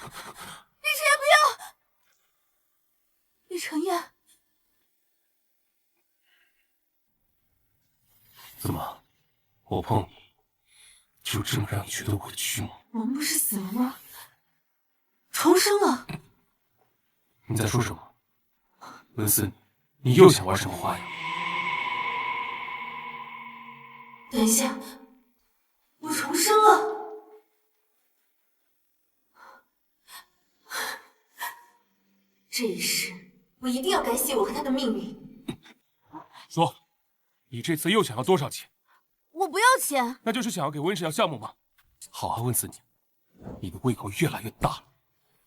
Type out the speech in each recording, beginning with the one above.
厉晨燕不要！厉晨燕，怎么，我碰你，就这么让你觉得委屈吗？我们不是死了吗？重生了！你在说什么？温思，你又想玩什么花样？等一下，我重生了！这一世，我一定要改写我和他的命运。说，你这次又想要多少钱？我不要钱。那就是想要给温氏要项目吗？好啊，温思你，你的胃口越来越大了。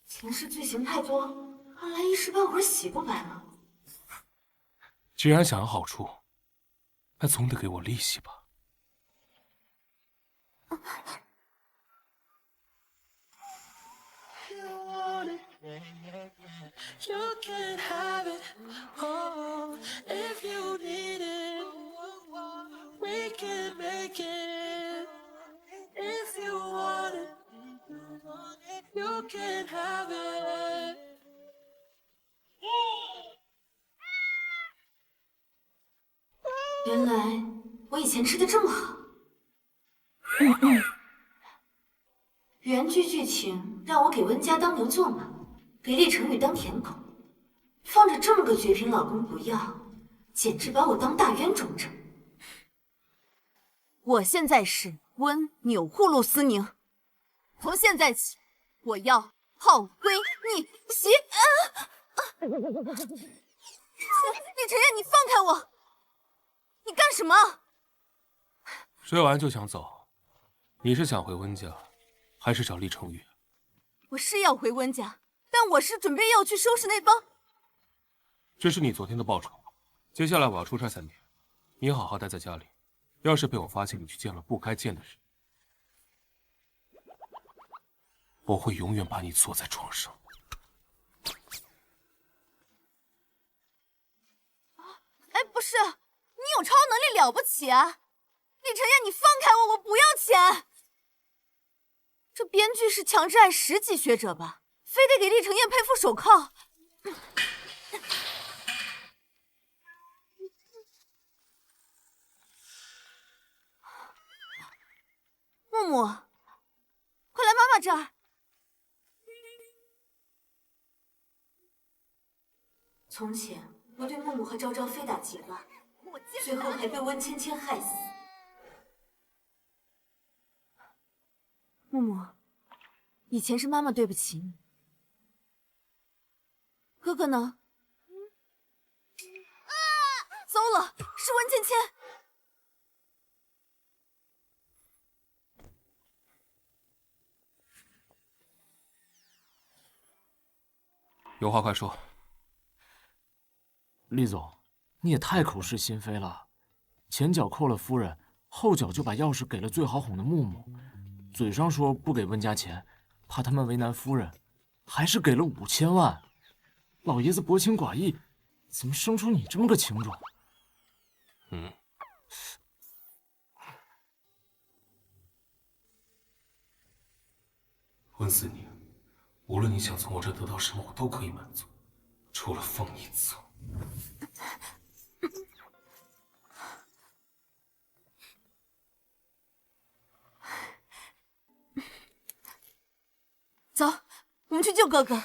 前世罪行太多，看来一时半会儿洗不白了。既然想要好处，那总得给我利息吧。You can have it, oh, if you need it. We can make it, if you want it. You can have it. 原来我以前吃的这么好。原剧情让我给温家当牛做马，给厉成宇当舔狗，放着这么个绝品老公不要，简直把我当大冤种着。我现在是温钮祜禄思宁，从现在起，我要炮灰逆袭！厉晨燕，你放开我！你干什么？睡完就想走，你是想回温家，还是找厉成宇？我是要回温家，但我是准备要去收拾那帮。这是你昨天的报酬。接下来我要出差3天，你好好待在家里。要是被我发现你去见了不该见的人，我会永远把你锁在床上。哎，不是，你有超能力了不起啊！厉晨燕，你放开我，我不要钱。这编剧是强制按10级学者吧？非得给厉晨燕配副手铐。木木，快来妈妈这儿。从前我对木木和昭昭非打即骂，最后还被温芊芊害死。木木，以前是妈妈对不起你。哥哥呢？糟了，是温芊芊。有话快说。厉总，你也太口是心非了，前脚扣了夫人，后脚就把钥匙给了最好哄的木木，嘴上说不给温家钱，怕他们为难夫人，还是给了5000万。老爷子薄情寡义，怎么生出你这么个情种？温思宁，无论你想从我这得到什么，我都可以满足，除了放你走。走，我们去救哥哥。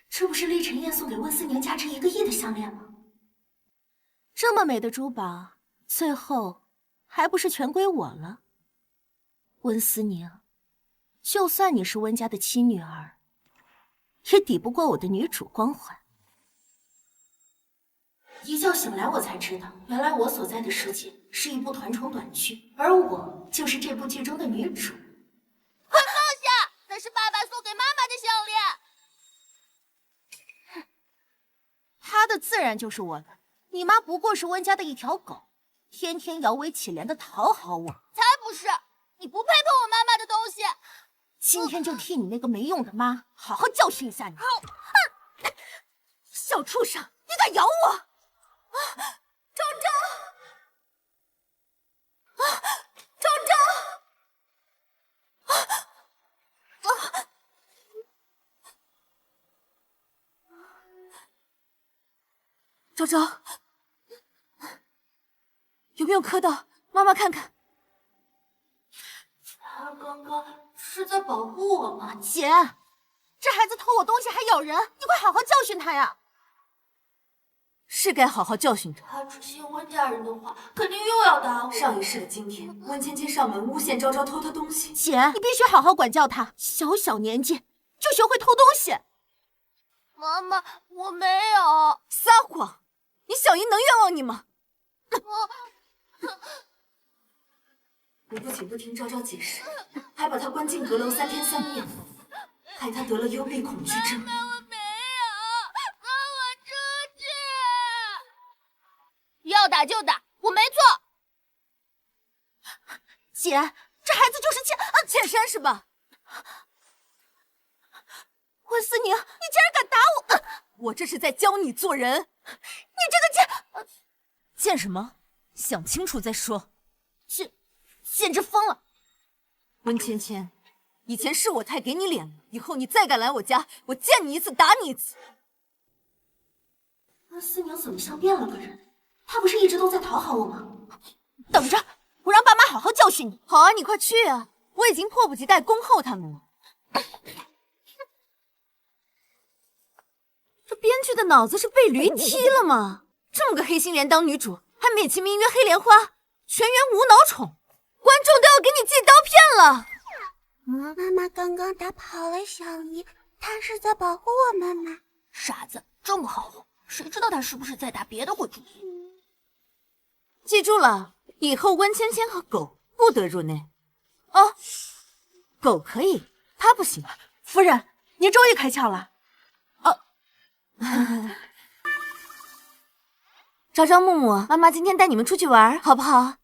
这不是厉晨燕送给温思宁价值1个亿的项链吗？这么美的珠宝，最后还不是全归我了？温思宁，就算你是温家的亲女儿，也抵不过我的女主光环。一觉醒来，我才知道，原来我所在的世界是一部团宠短剧，而我就是这部剧中的女主。快放下！那是爸爸送给妈妈的项链。他的自然就是我的，你妈不过是温家的一条狗，天天摇尾乞怜的讨好我。才不是！你不配碰我妈妈的东西。今天就替你那个没用的妈好好教训一下你！小畜生，你敢咬我！昭昭，昭昭，有没有磕到？妈妈看看。他刚刚是在保护我吗？姐，这孩子偷我东西还咬人，你快好好教训他呀！是该好好教训他。他只信温家人的话，肯定又要打我。上一世的今天，温芊芊上门诬陷昭昭偷她东西。姐，你必须好好管教他，小年纪就学会偷东西。妈妈，我没有。撒谎！你小姨能冤枉你吗？你不仅不听昭昭解释，还把她关进阁楼3天3夜，害她得了幽闭恐惧症。我没有，放我出去！要打就打，我没错。姐，这孩子就是欠身是吧？温思宁，你竟然敢打我！我这是在教你做人。你这个贱什么？想清楚再说。简直疯了！温芊芊，以前是我太给你脸了，以后你再敢来我家，我见你一次打你一次。温思宁怎么像变了个人？他不是一直都在讨好我吗？等着，我让爸妈好好教训你。好啊，你快去啊！我已经迫不及待恭候他们了。这编剧的脑子是被驴踢了吗？这么个黑心莲当女主，还美其名曰黑莲花，全员无脑宠，观众都要给你寄刀片了。妈妈刚刚打跑了小姨，她是在保护我们吗？傻子，这么好哄，谁知道他是不是在打别的鬼主意？记住了，以后温芊芊和狗不得入内。哦，狗可以，它不行。夫人，您终于开窍了。昭昭、木木，妈妈今天带你们出去玩，好不好？好。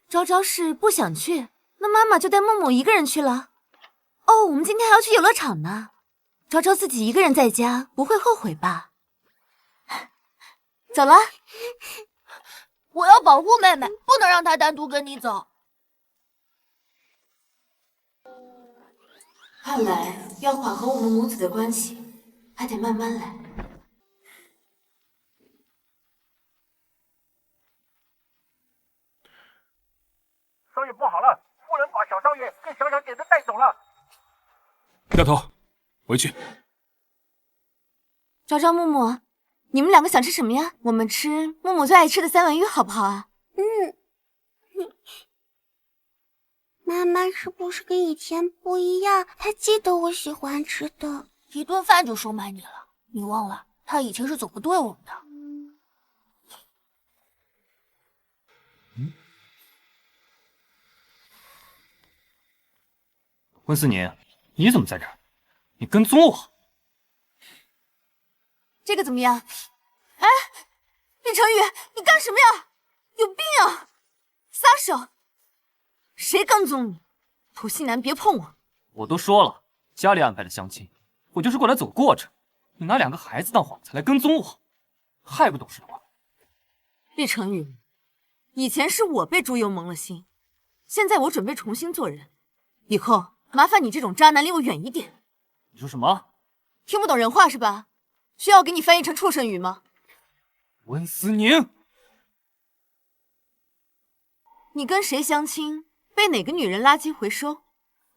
昭昭是不想去，那妈妈就带木木一个人去了。哦，我们今天还要去游乐场呢。昭昭自己一个人在家，不会后悔吧？走了。我要保护妹妹，不能让她单独跟你走。看来要缓和我们母子的关系，还得慢慢来。少爷不好了，夫人把小少爷跟小小姐都带走了。掉头，回去。昭昭、木木，你们两个想吃什么呀？我们吃木木最爱吃的3文鱼，好不好啊？妈妈是不是跟以前不一样？她记得我喜欢吃的，一顿饭就收买你了，你忘了她以前是怎么对我们的？温思宁，你怎么在这儿？你跟踪我？这个怎么样？哎，李成宇，你干什么呀？有病啊！撒手！谁跟踪你？土西男，别碰我！我都说了，家里安排的相亲，我就是过来走过程。你拿2个孩子当幌子来跟踪我，还不懂事的话。厉成宇，以前是我被猪油蒙了心，现在我准备重新做人，以后麻烦你这种渣男离我远一点。你说什么？听不懂人话是吧？需要给你翻译成畜生语吗？温思宁，你跟谁相亲，被哪个女人垃圾回收，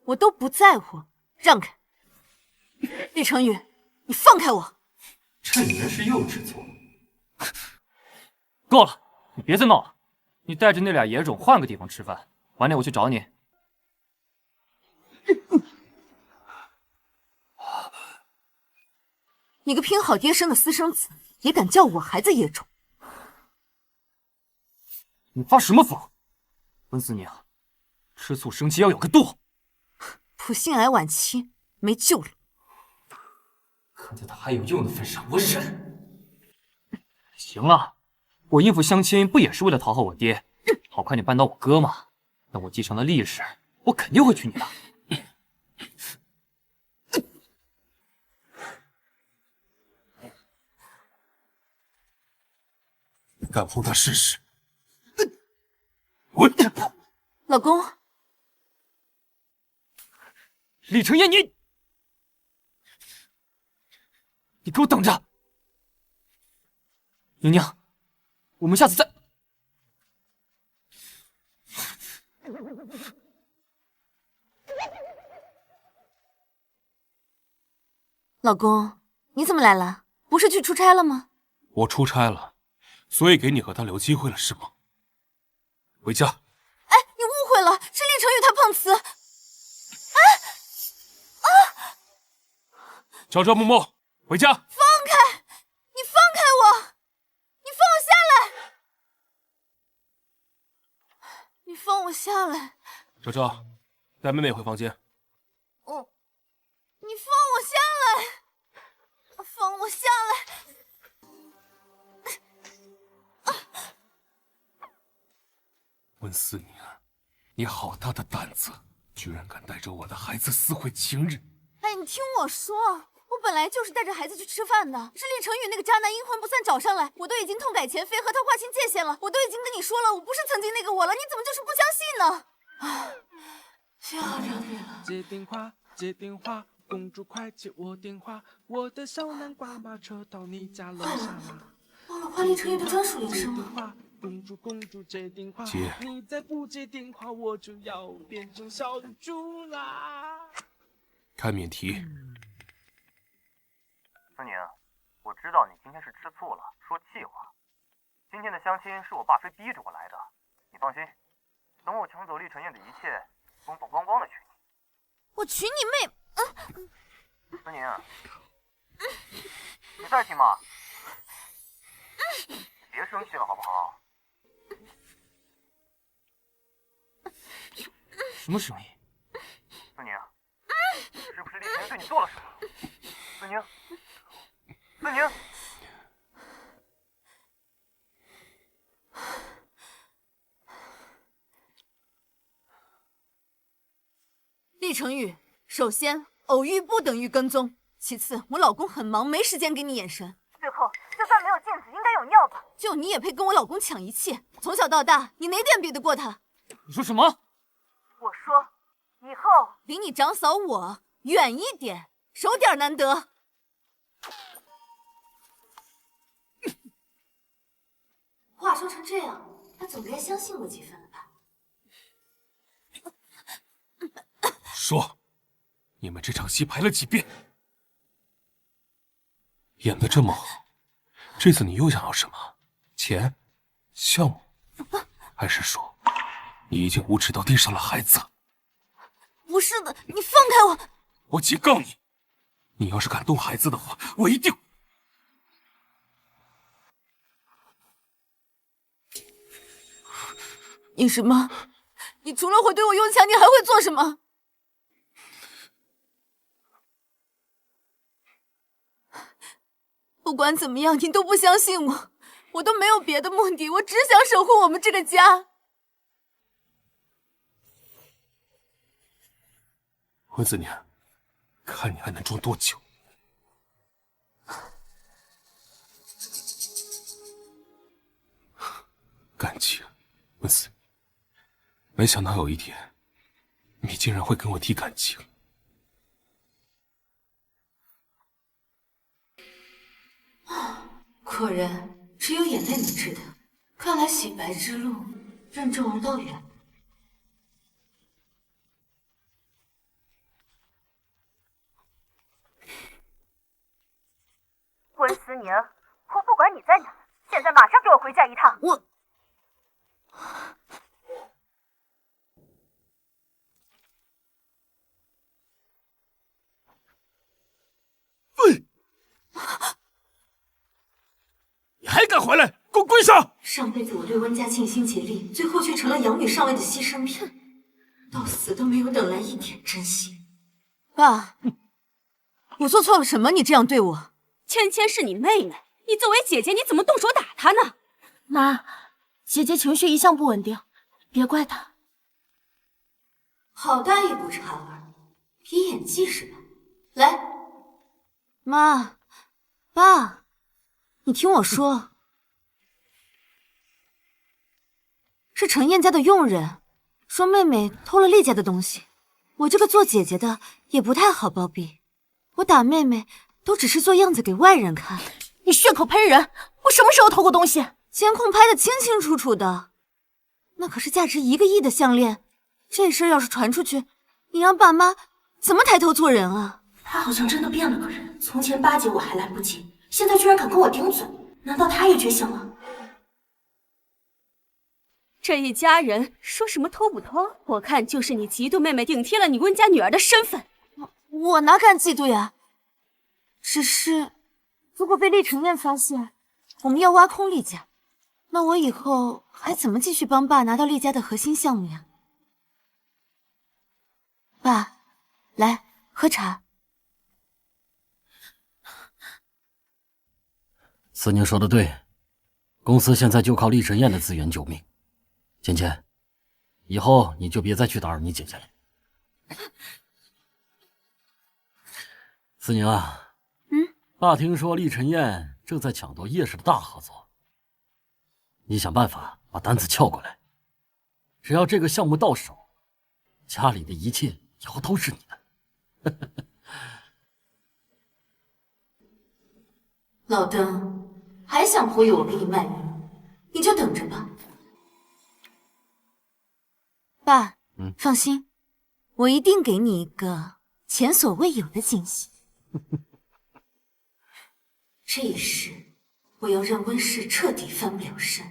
我都不在乎。让开！厉成宇，你放开我！这女人是又知错。够了，你别再闹了。你带着那俩野种换个地方吃饭，晚点我去找你。你个拼好爹生的私生子，也敢叫我孩子野种？你发什么疯？温思宁，吃醋生气要有个度。普性癌晚期，没救了。看在他还有用的份上，我忍。行了，我应付相亲不也是为了讨好我爹，好快点扳倒我哥吗？那我继承的历史，我肯定会娶你的。敢碰他试试？我，老公，李承业，你给我等着！宁宁，我们下次再……老公，你怎么来了？不是去出差了吗？我出差了，所以给你和他留机会了，是吗？回家。哎，你误会了，是厉成宇他碰瓷。朝朝暮暮，回家。放开！你放开我！你放我下来！你放我下来！朝朝，带妹妹回房间。你放我下来！放我下来！温思宁，你好大的胆子，居然敢带着我的孩子私会情人！哎，你听我说，我本来就是带着孩子去吃饭的，是厉成宇那个渣男阴魂不散找上来，我都已经痛改前非，和他划清界限了，我都已经跟你说了，我不是曾经那个我了，你怎么就是不相信呢？吓着你了。接电话，接电话，公主快接我电话，我的小南瓜马车到你家楼下啦。忘了换厉成宇的专属铃声了。公主接电话，接。你再不接电话，我就要变成小猪啦。开免提。思宁，我知道你今天是吃醋了，说气话。今天的相亲是我爸非逼着我来的，你放心，等我抢走厉承业的一切，风风光光的娶你。我娶你妹！思宁，你再听嘛，别生气了好不好？什么声音？思宁，是不是厉承业对你做了什么？思宁，思宁。厉成宇，首先偶遇不等于跟踪，其次我老公很忙，没时间给你眼神。最后，就算没有镜子，应该有尿吧？就你也配跟我老公抢一切？从小到大，你哪点比得过他？你说什么？我说，以后离你长嫂我远一点，手点难得。话说成这样，他总该相信我几分了吧？说，你们这场戏排了几遍？演得这么好，这次你又想要什么？钱？项目？还是说，你已经无耻到盯上了孩子？不是的，你放开我！我警告你，你要是敢动孩子的话，我一定……你什么？你除了会对我用强，你还会做什么？不管怎么样，你都不相信我，我都没有别的目的，我只想守护我们这个家。温思宁，看你还能装多久？感情，温思宁，没想到有一天，你竟然会跟我提感情。果然只有眼泪能治的，看来洗白之路任重而道远。温思宁，我不管你在哪，现在马上给我回家一趟。我。喂！你还敢回来？给我跪下！上辈子我对温家尽心竭力，最后却成了养女上位的牺牲品，到死都没有等来一点珍惜。爸，我做错了什么？你这样对我？芊芊是你妹妹，你作为姐姐，你怎么动手打她呢？妈，姐姐情绪一向不稳定，别怪她。好大一股茶味，比演技是吧？来，妈，爸，你听我说。是程燕家的佣人，说妹妹偷了厉家的东西。我这个做姐姐的也不太好包庇，我打妹妹都只是做样子给外人看。你血口喷人！我什么时候偷过东西？监控拍得清清楚楚的，那可是价值1个亿的项链。这事要是传出去，你让爸妈怎么抬头做人啊？他好像真的变了个人，从前巴结我还来不及，现在居然敢跟我顶嘴，难道他也觉醒了？这一家人说什么偷不偷，我看就是你嫉妒妹妹顶替了你温家女儿的身份。我哪敢嫉妒呀？只是，如果被厉承燕发现我们要挖空厉家，那我以后还怎么继续帮爸拿到厉家的核心项目呀？爸，来喝茶。思宁说的对，公司现在就靠厉晨燕的资源救命。芊芊，以后你就别再去打扰你姐姐了。思宁啊，爸听说厉晨燕正在抢夺叶氏的大合作，你想办法把单子撬过来。只要这个项目到手，家里的一切以后都是你的。老邓，还想忽悠我给你卖命，你就等着吧。爸，放心，我一定给你一个前所未有的惊喜。这一世，我要让温氏彻底翻不了身。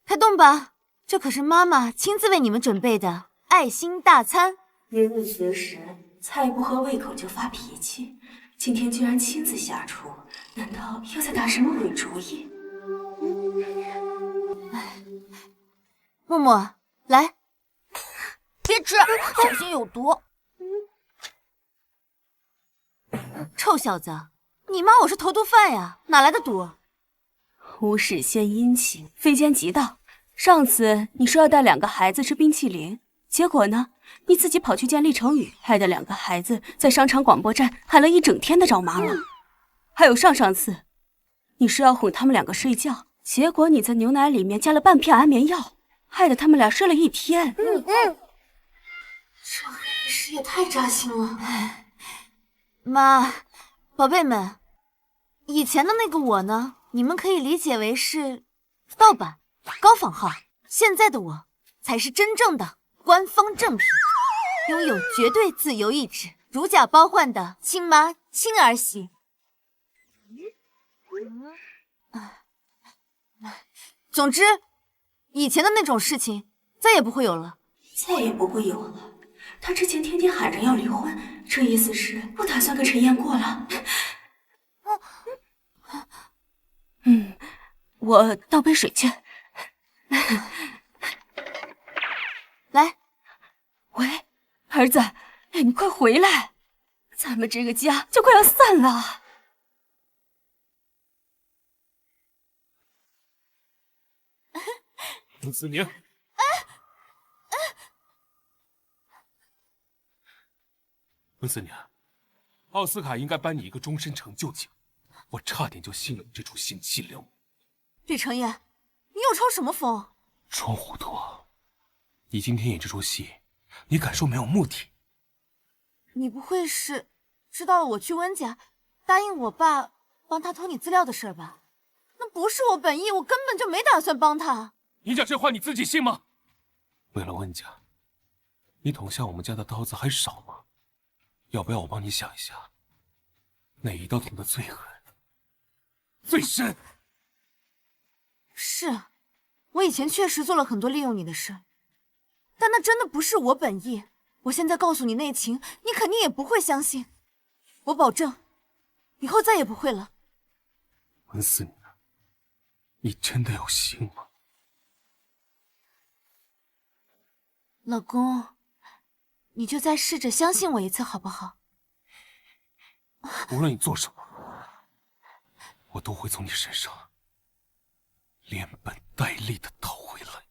开动吧，这可是妈妈亲自为你们准备的爱心大餐。日日绝食，菜不合胃口就发脾气，今天居然亲自下厨，难道又在打什么鬼主意？默默，来，别吃，小心有毒。臭小子，你妈我是投毒犯呀，哪来的毒？无事献殷勤，非奸即盗。上次你说要带2个孩子吃冰淇淋，结果呢，你自己跑去见厉成宇，害得2个孩子在商场广播站喊了一整天的找妈妈。还有上次，你说要哄他们2个睡觉，结果你在牛奶里面加了半片安眠药，害得他们俩睡了一天。这黑历史也太扎心了。妈，宝贝们，以前的那个我呢，你们可以理解为是盗版、高仿号。现在的我才是真正的官方正品，拥有绝对自由意志、如假包换的亲妈亲儿媳。总之，以前的那种事情再也不会有了，再也不会有了。他之前天天喊着要离婚，这意思是不打算跟陈燕过了。我倒杯水去。来，喂，儿子，你快回来，咱们这个家就快要散了。温思宁，温思宁，奥斯卡应该颁你一个终身成就奖，我差点就信了你这出贤妻良母。厉承燕，你又抽什么风？装糊涂！你今天演这出戏，你敢说没有目的？你不会是知道了我去温家，答应我爸帮他偷你资料的事吧？那不是我本意，我根本就没打算帮他。你讲这话你自己信吗？为了温家，你捅下我们家的刀子还少吗？要不要我帮你想一想，哪一刀捅得最狠、最深？是，我以前确实做了很多利用你的事，但那真的不是我本意。我现在告诉你内情，你肯定也不会相信。我保证，以后再也不会了。温思宁，你真的有心吗？老公，你就再试着相信我一次好不好？无论你做什么，我都会从你身上连本带利的讨回来。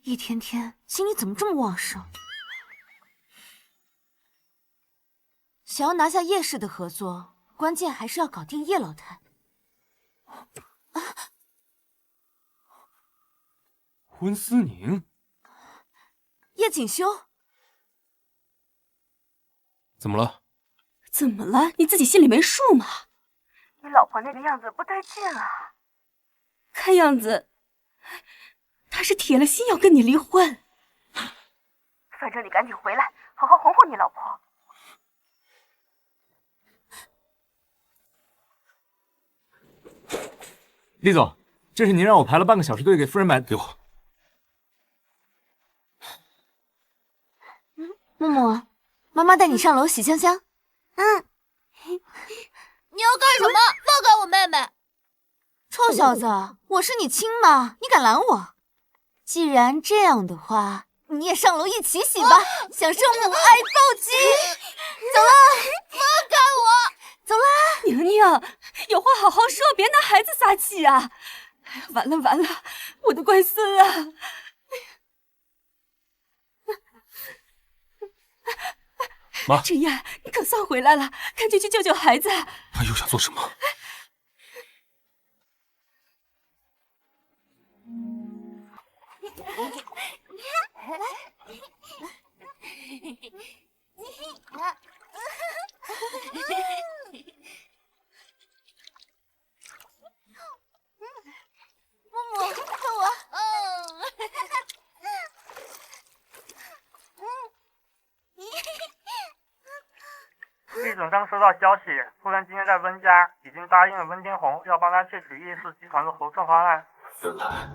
一天天精力怎么这么旺盛？想要拿下叶氏的合作，关键还是要搞定叶老太。温思宁，叶锦修，怎么了？怎么了？你自己心里没数吗？你老婆那个样子不对劲啊！看样子，她是铁了心要跟你离婚。反正你赶紧回来，好好哄哄你老婆。厉总，这是您让我排了半个小时队给夫人买，给我。默默，妈妈带你上楼洗香香。嗯。你要干什么？放开我妹妹！臭小子，我是你亲妈，你敢拦我？既然这样的话，你也上楼一起洗吧，享受母爱暴击。走了，放开我！走啦！娘娘，有话好好说，别拿孩子撒气啊！完了完了，我的乖孙啊！妈，芷燕，你可算回来了，赶紧去救救孩子！他又想做什么？默默，看我。厉总刚收到消息，夫人今天在温家已经答应了温天红，要帮他窃取叶氏集团的合作方案。原来，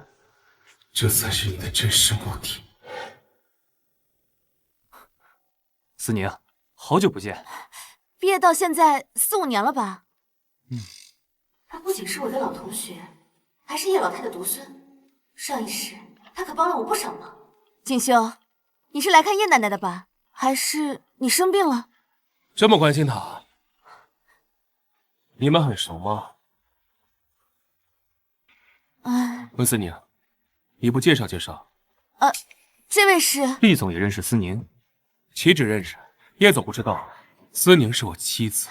这才是你的真实目的。思宁，好久不见。毕业到现在4、5年了吧？他不仅是我的老同学，还是叶老太的独孙。上一世他可帮了我不少忙。锦绣，你是来看叶奶奶的吧？还是你生病了？这么关心他，你们很熟吗？温思宁，你不介绍介绍？这位是厉总也认识思宁，岂止认识，叶总不知道，思宁是我妻子。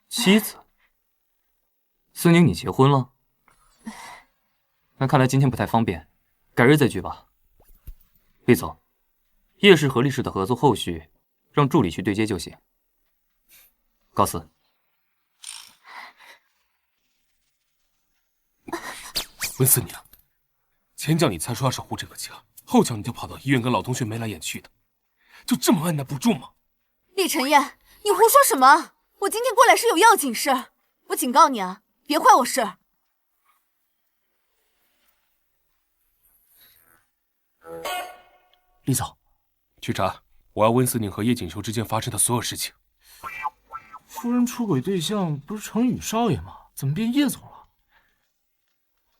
妻子？思宁，你结婚了？那看来今天不太方便，改日再聚吧。厉总，叶氏和厉氏的合作后续，让助理去对接就行。告辞。温思宁，前脚你才说要守护这个家，后脚你就跑到医院跟老同学眉来眼去的，就这么按捺不住吗？厉晨燕，你胡说什么？我今天过来是有要紧事，我警告你啊，别坏我事。厉总，去查，我要温思宁和叶锦绣之间发生的所有事情。夫人出轨对象不是程宇少爷吗？怎么变叶总了？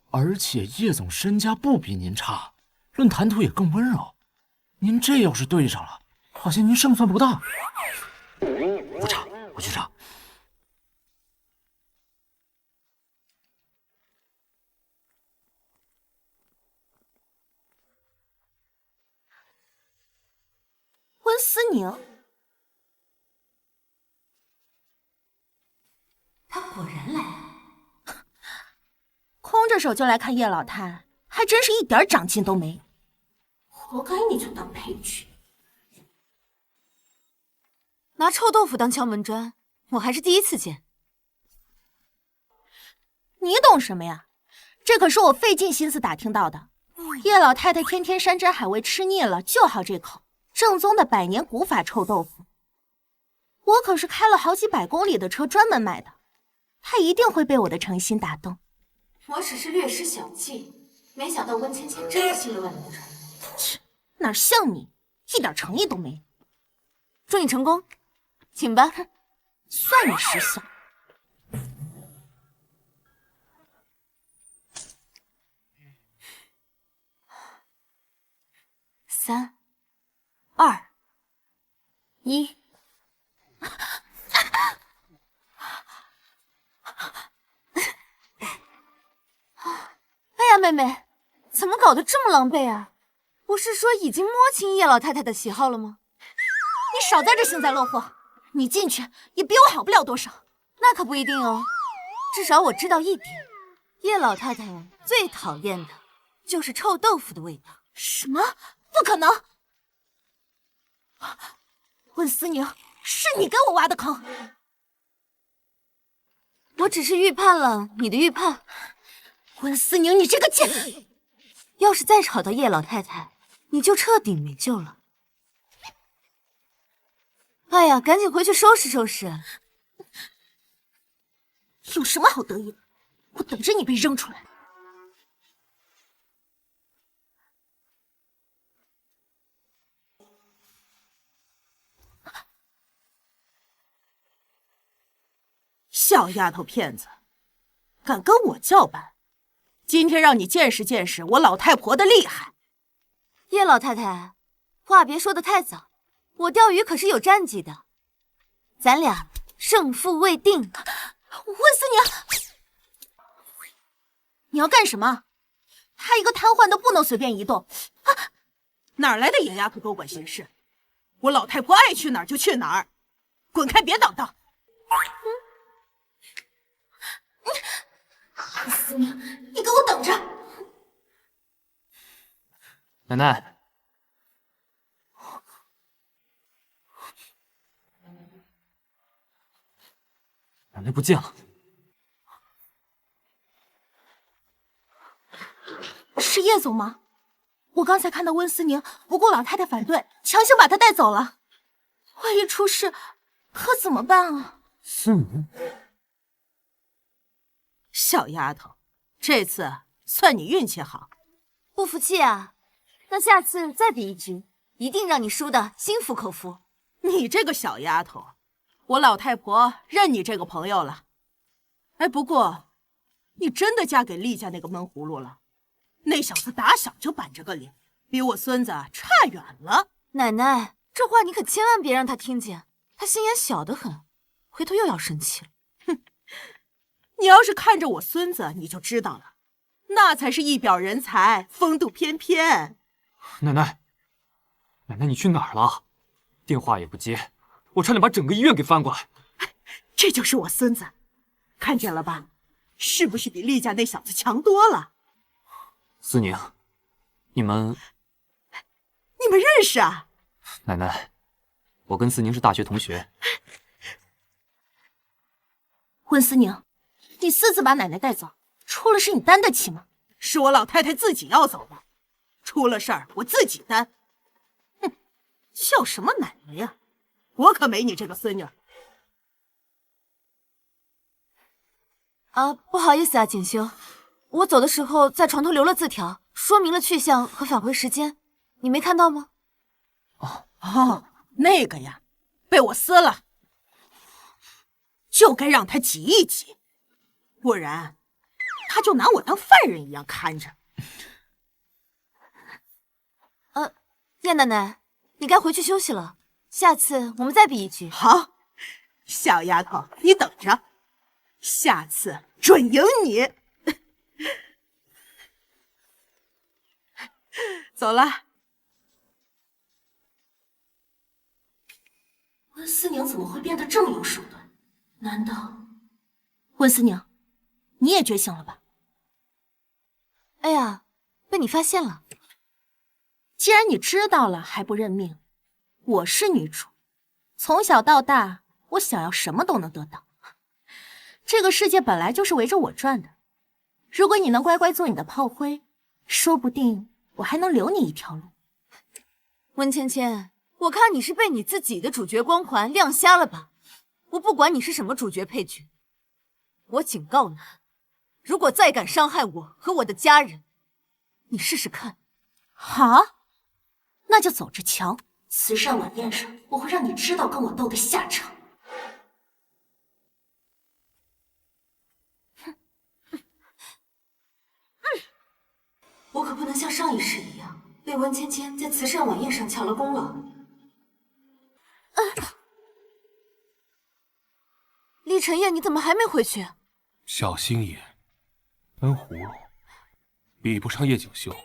而且叶总身家不比您差，论谈吐也更温柔。您这要是对上了，好像您胜算不大。我查，我去查。温思宁，他果然来了。空着手就来看叶老太，还真是一点长进都没。活该你就当配角。拿臭豆腐当敲门砖，我还是第一次见。你懂什么呀？这可是我费尽心思打听到的。叶老太太天天山珍海味吃腻了，就好这口正宗的百年古法臭豆腐。我可是开了好几百公里的车专门买的，她一定会被我的诚心打动。我只是略施小计，没想到温芊芊真的信了万能传。切，哪像你，一点诚意都没。祝你成功，请吧。算你识相。3、2、1。哎呀，妹妹，怎么搞搞得这么狼狈啊？不是说已经摸清叶老太太的喜好了吗？你少在这幸灾乐祸，你进去也比我好不了多少。那可不一定哦，至少我知道一点，叶老太太最讨厌的就是臭豆腐的味道。什么？不可能！温思宁，是你给我挖的坑。我只是预判了你的预判。温思宁，你这个贱！要是再吵到叶老太太，你就彻底没救了。哎呀，赶紧回去收拾收拾。有什么好得意的？我等着你被扔出来。小丫头片子，敢跟我叫板，今天让你见识见识我老太婆的厉害。叶老太太，话别说得太早，我钓鱼可是有战绩的，咱俩胜负未定。温思宁，你要干什么？他一个瘫痪的不能随便移动。哪来的野丫头多管闲事？我老太婆爱去哪儿就去哪儿，滚开，别挡道。温思宁，你给我等着！奶奶，奶奶不见了。是叶总吗？我刚才看到温思宁不顾老太太反对，强行把她带走了。万一出事，可怎么办啊？思宁，小丫头，这次算你运气好。不服气啊？那下次再比一局，一定让你输的心服口服。你这个小丫头，我老太婆认你这个朋友了。哎，不过你真的嫁给厉家那个闷葫芦了？那小子打小就板着个脸，比我孙子差远了。奶奶，这话你可千万别让他听见，他心眼小得很，回头又要生气了。哼，你要是看着我孙子，你就知道了，那才是一表人才，风度翩翩。奶奶，奶奶，你去哪儿了？电话也不接，我差点把整个医院给翻过来。这就是我孙子，看见了吧？是不是比厉家那小子强多了？思宁，你们认识啊？奶奶，我跟思宁是大学同学。温思宁，你私自把奶奶带走，出了事你担得起吗？是我老太太自己要走的，出了事儿我自己担。哼，叫什么奶奶呀？我可没你这个孙女。啊，不好意思啊，锦绣，我走的时候在床头留了字条，说明了去向和返回时间，你没看到吗？哦，那个呀，被我撕了，就该让他挤一挤，不然他就拿我当犯人一样看着。叶奶奶，你该回去休息了，下次我们再比一局。好，小丫头，你等着，下次准赢你。走了。温思宁怎么会变得这么有手段？难道……温思宁，你也觉醒了吧？哎呀，被你发现了。既然你知道了还不认命，我是女主，从小到大，我想要什么都能得到。这个世界本来就是围着我转的，如果你能乖乖做你的炮灰，说不定我还能留你一条路。温芊芊，我看你是被你自己的主角光环亮瞎了吧？我不管你是什么主角配角，我警告你，如果再敢伤害我和我的家人，你试试看。好，那就走着瞧。慈善晚宴上，我会让你知道跟我斗的下场。我可不能像上一世一样，被温芊芊在慈善晚宴上抢了功劳。厉晨烨，你怎么还没回去？小心眼，闷葫芦，比不上叶锦绣，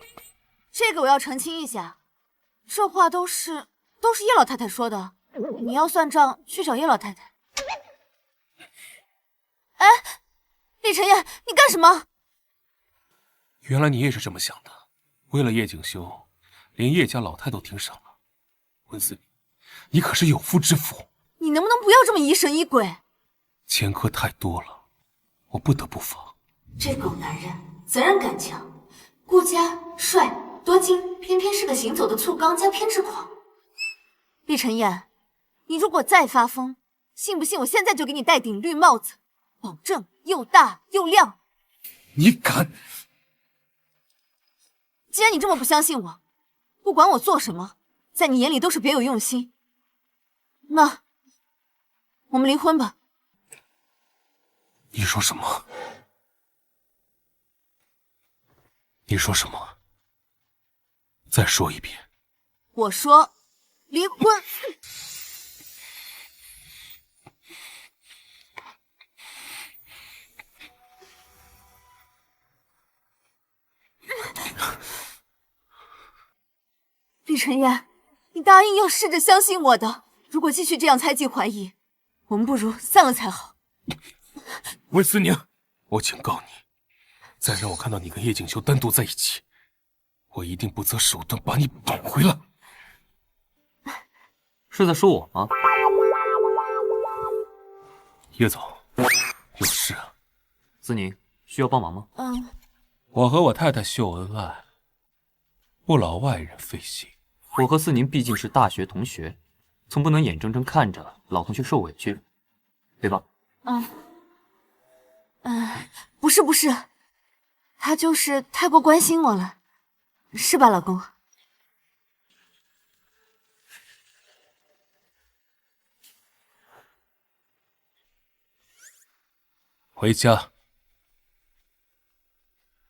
这个我要澄清一下，这话都是叶老太太说的，你要算账去找叶老太太。哎，厉晨烨，你干什么？原来你也是这么想的，为了叶锦绣，连叶家老太都盯上了。温思明，你可是有妇之夫，你能不能不要这么疑神疑鬼？前科太多了，我不得不防。这狗男人责任感强，顾家帅多金，偏偏是个行走的醋缸加偏执狂。厉晨烨，你如果再发疯，信不信我现在就给你戴顶绿帽子，保证又大又亮。你敢？既然你这么不相信我，不管我做什么，在你眼里都是别有用心，那我们离婚吧。你说什么？你说什么？再说一遍。我说离婚。厉晨烨，你答应要试着相信我的，如果继续这样猜忌怀疑，我们不如散了才好。温思宁，我警告你，再让我看到你跟叶锦绣单独在一起，我一定不择手段把你绑回来。是在说我吗？叶总，有事啊？思宁，需要帮忙吗？我和我太太秀恩爱，不劳外人费心。我和思宁毕竟是大学同学，总不能眼睁睁看着老同学受委屈，对吧？不是，他就是太过关心我了，是吧，老公？回家。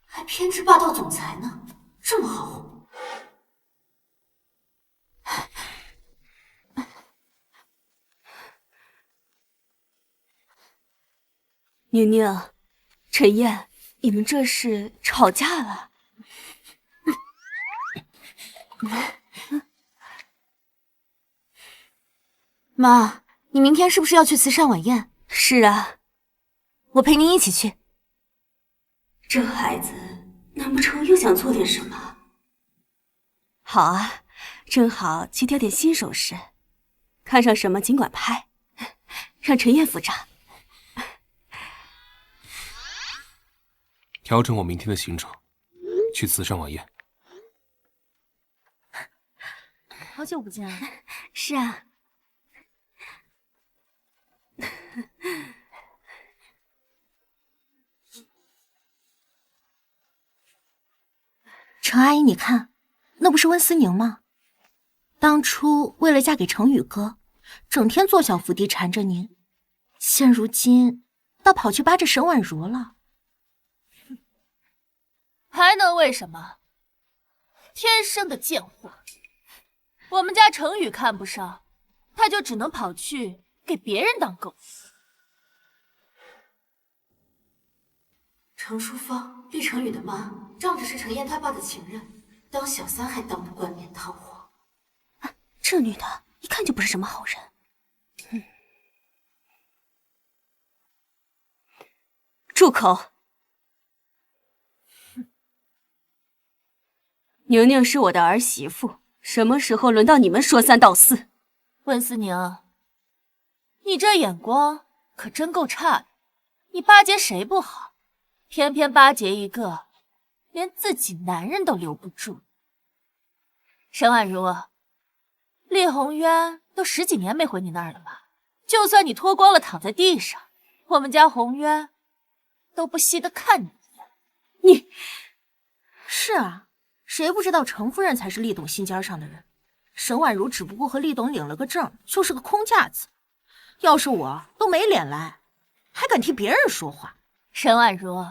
还偏执霸道总裁呢，这么好哄。宁宁，陈燕，你们这是吵架了？妈，你明天是不是要去慈善晚宴？是啊，我陪您一起去。这孩子难不成又想做点什么？好啊，正好去挑点新首饰，看上什么尽管拍，让陈燕付账。调整我明天的行程，去慈善晚宴。好久不见啊！是啊。程阿姨，你看，那不是温思宁吗？当初为了嫁给程宇哥，整天坐享福地缠着您，现如今倒跑去扒着沈婉如了。还能为什么？天生的贱货！我们家程宇看不上，他就只能跑去给别人当狗。程淑芳，厉程宇的妈，仗着是程燕他爸的情人，当小三还当不冠冕堂皇。这女的一看就不是什么好人。住口！宁宁是我的儿媳妇，什么时候轮到你们说三道四？温思宁，你这眼光可真够差的，你巴结谁不好，偏偏巴结一个连自己男人都留不住。沈婉如，厉红渊都10几年没回你那儿了吧？就算你脱光了躺在地上，我们家红渊都不稀得看你一眼。你是啊，谁不知道程夫人才是厉董心尖上的人？沈婉如只不过和厉董领了个证，就是个空架子。要是我都没脸来，还敢替别人说话。沈婉如，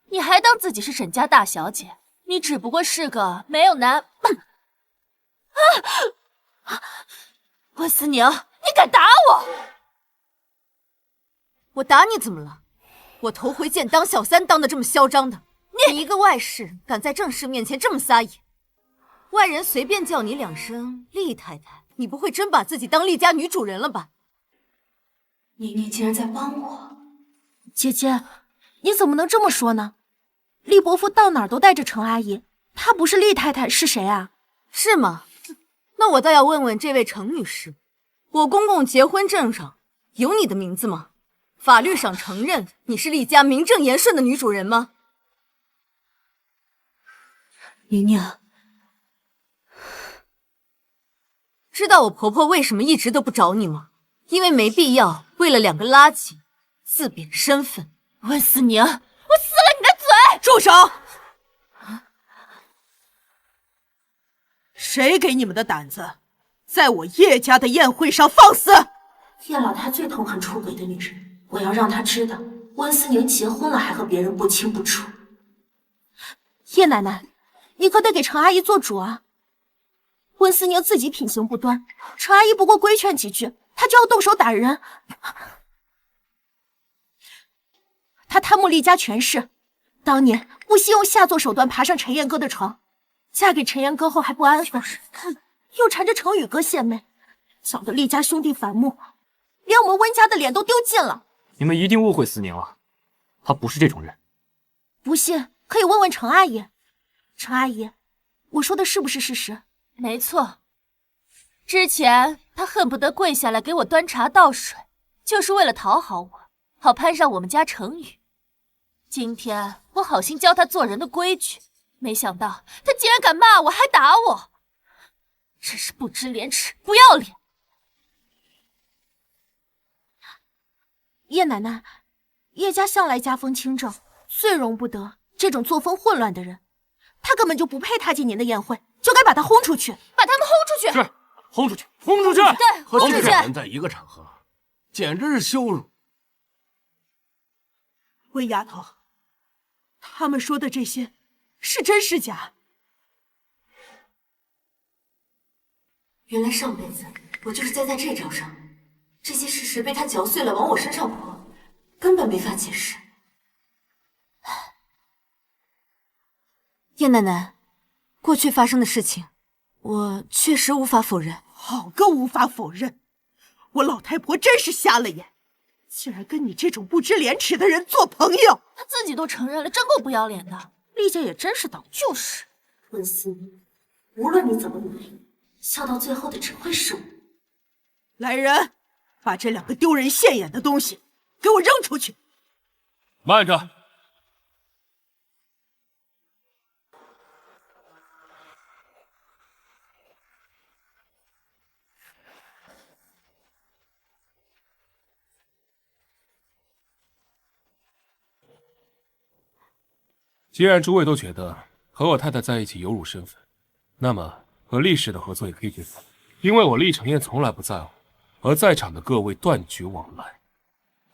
你还当自己是沈家大小姐？你只不过是个没有男……温思宁，你敢打我？我打你怎么了？我头回见当小三当的这么嚣张的。你一个外室，敢在正室面前这么撒野？外人随便叫你2声厉太太，你不会真把自己当厉家女主人了吧？你竟然在帮我！姐姐，你怎么能这么说呢？厉伯父到哪儿都带着程阿姨，她不是厉太太是谁啊？是吗？那我倒要问问这位程女士，我公公结婚证上有你的名字吗？法律上承认你是厉家名正言顺的女主人吗？宁宁，知道我婆婆为什么一直都不找你吗？因为没必要为了2个垃圾自贬身份。温思宁，我撕了你的嘴！住手！谁给你们的胆子，在我叶家的宴会上放肆？叶老太最痛恨出轨的女人，我要让她知道，温思宁结婚了还和别人不清不楚。叶奶奶，你可得给程阿姨做主啊！温思宁自己品行不端，程阿姨不过规劝几句，她就要动手打人。她贪慕厉家权势，当年不惜用下作手段爬上陈彦哥的床，嫁给陈彦哥后还不安分，又缠着程宇哥献媚，搅得厉家兄弟反目，连我们温家的脸都丢尽了。你们一定误会思宁了，她不是这种人。不信可以问问程阿姨。程阿姨，我说的是不是事实？没错，之前她恨不得跪下来给我端茶倒水，就是为了讨好我，好攀上我们家程宇。今天我好心教她做人的规矩，没想到她竟然敢骂我，还打我，真是不知廉耻，不要脸！叶奶奶，叶家向来家风清正，最容不得这种作风混乱的人。他根本就不配踏进您的宴会，就该把他轰出去，把他们轰出去！是，轰出去，轰出去！对，和轰出去！这种人在一个场合，简直是羞辱。温丫头，他们说的这些是真是假？原来上辈子我就是栽在这招上，这些事实被他嚼碎了往我身上泼，根本没法解释。叶奶奶，过去发生的事情，我确实无法否认。好个无法否认！我老太婆真是瞎了眼，竟然跟你这种不知廉耻的人做朋友。她自己都承认了，真够不要脸的。厉家也真是倒霉。就是，温思宁，无论你怎么努力，笑到最后的只会是我。来人，把这2个丢人现眼的东西给我扔出去！慢着！既然诸位都觉得和我太太在一起有辱身份，那么和厉氏的合作也可以决断，因为我厉承彦从来不在乎和在场的各位断绝往来。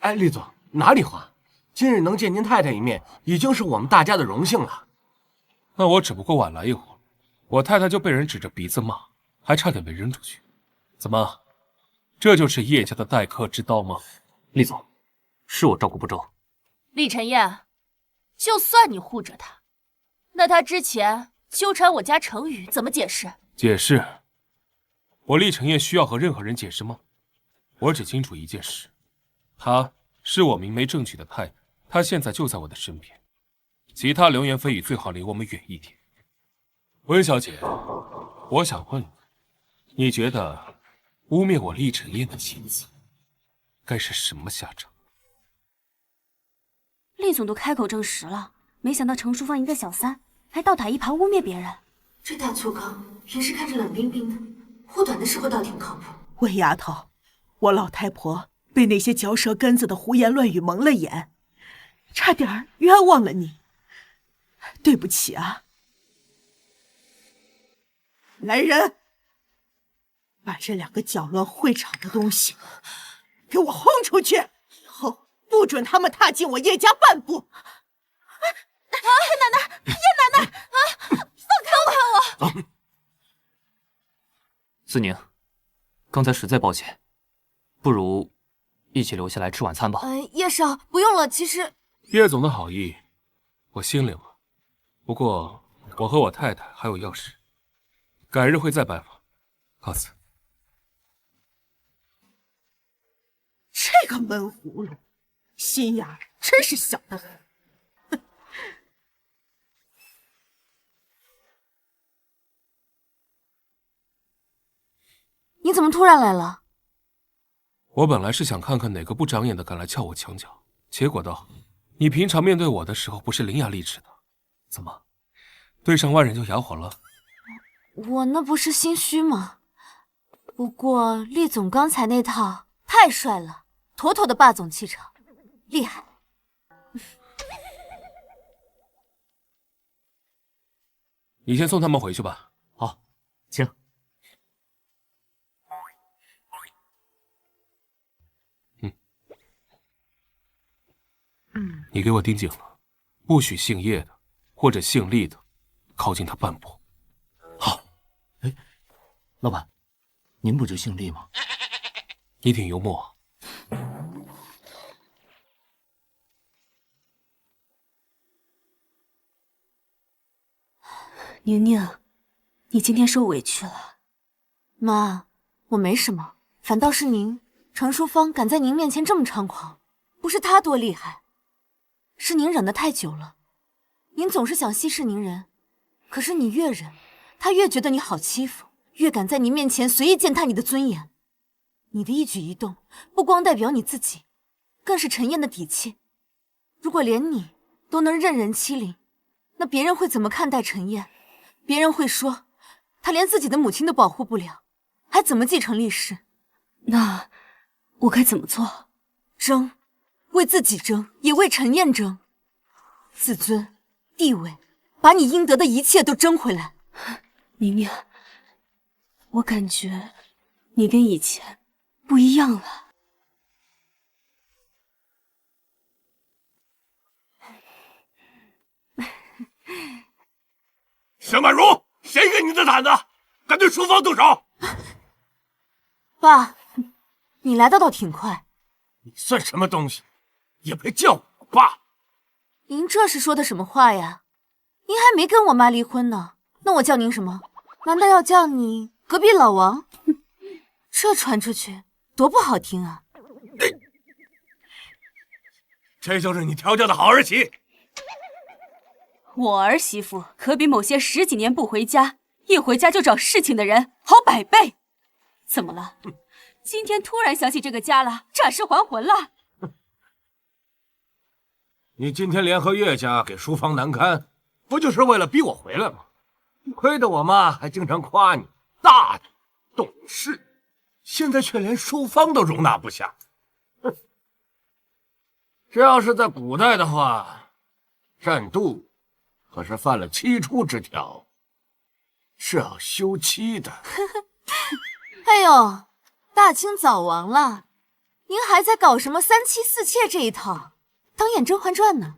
哎，厉总，哪里话？今日能见您太太一面，已经是我们大家的荣幸了。那我只不过晚来一会儿，我太太就被人指着鼻子骂，还差点被扔出去。怎么，这就是叶家的待客之道吗？厉总，是我照顾不周。厉承彦，就算你护着他，那他之前纠缠我家程宇怎么解释？解释？我厉承彦需要和任何人解释吗？我只清楚一件事，她是我明媒正娶的太太，她现在就在我的身边。其他流言蜚语最好离我们远一点。温小姐，我想问你，你觉得污蔑我厉承彦的妻子该是什么下场？厉总都开口证实了，没想到程淑芳一个小三，还倒打一耙污蔑别人。这大粗犷，平时看着冷冰冰的，护短的时候倒挺靠谱。温丫头，我老太婆被那些嚼舌根子的胡言乱语蒙了眼，差点冤枉了你，对不起啊！来人，把这2个搅乱会场的东西给我轰出去，以后不准他们踏进我叶家半步！叶奶奶，叶奶奶啊，放开我！思宁，刚才实在抱歉，不如一起留下来吃晚餐吧。叶少，不用了。其实叶总的好意，我心领了。不过我和我太太还有要事，改日会再拜访，告辞。这个闷葫芦，心眼真是小得很。你怎么突然来了？我本来是想看看哪个不长眼的敢来撬我墙角，结果到你平常面对我的时候不是伶牙俐齿的，怎么对上外人就哑火了？我那不是心虚吗？不过厉总刚才那套太帅了，妥妥的霸总气场，厉害。你先送他们回去吧。好，请。你给我盯紧了，不许姓叶的或者姓厉的靠近他半步。好。哎，老板，您不就姓厉吗？你挺幽默啊。宁宁，你今天受委屈了。妈，我没什么，反倒是您，程淑芳敢在您面前这么猖狂，不是她多厉害，是您忍得太久了。您总是想息事宁人，可是你越忍，她越觉得你好欺负，越敢在你面前随意践踏你的尊严。你的一举一动，不光代表你自己，更是陈燕的底气。如果连你都能任人欺凌，那别人会怎么看待陈燕？别人会说，她连自己的母亲都保护不了，还怎么继承厉氏？那我该怎么做？争，为自己争，也为陈燕争，自尊、地位，把你应得的一切都争回来。宁宁，我感觉你跟以前不一样了。沈婉如，谁给你的胆子，敢对淑芳动手？爸，你来的倒挺快。你算什么东西，也配叫我爸？您这是说的什么话呀？您还没跟我妈离婚呢，那我叫您什么？难道要叫你隔壁老王？这传出去多不好听啊！这就是你调教的好儿媳？我儿媳妇可比某些10几年不回家，一回家就找事情的人好100倍。怎么了？今天突然想起这个家了，诈尸还魂了？你今天联合岳家给淑芳难堪，不就是为了逼我回来吗？亏得我妈还经常夸你大度懂事，现在却连淑芳都容纳不下。哼！这要是在古代的话，战妒可是犯了7出之条，是要休妻的。哎呦，大清早亡了，您还在搞什么3妻4妾这一套，当演《甄嬛传》呢？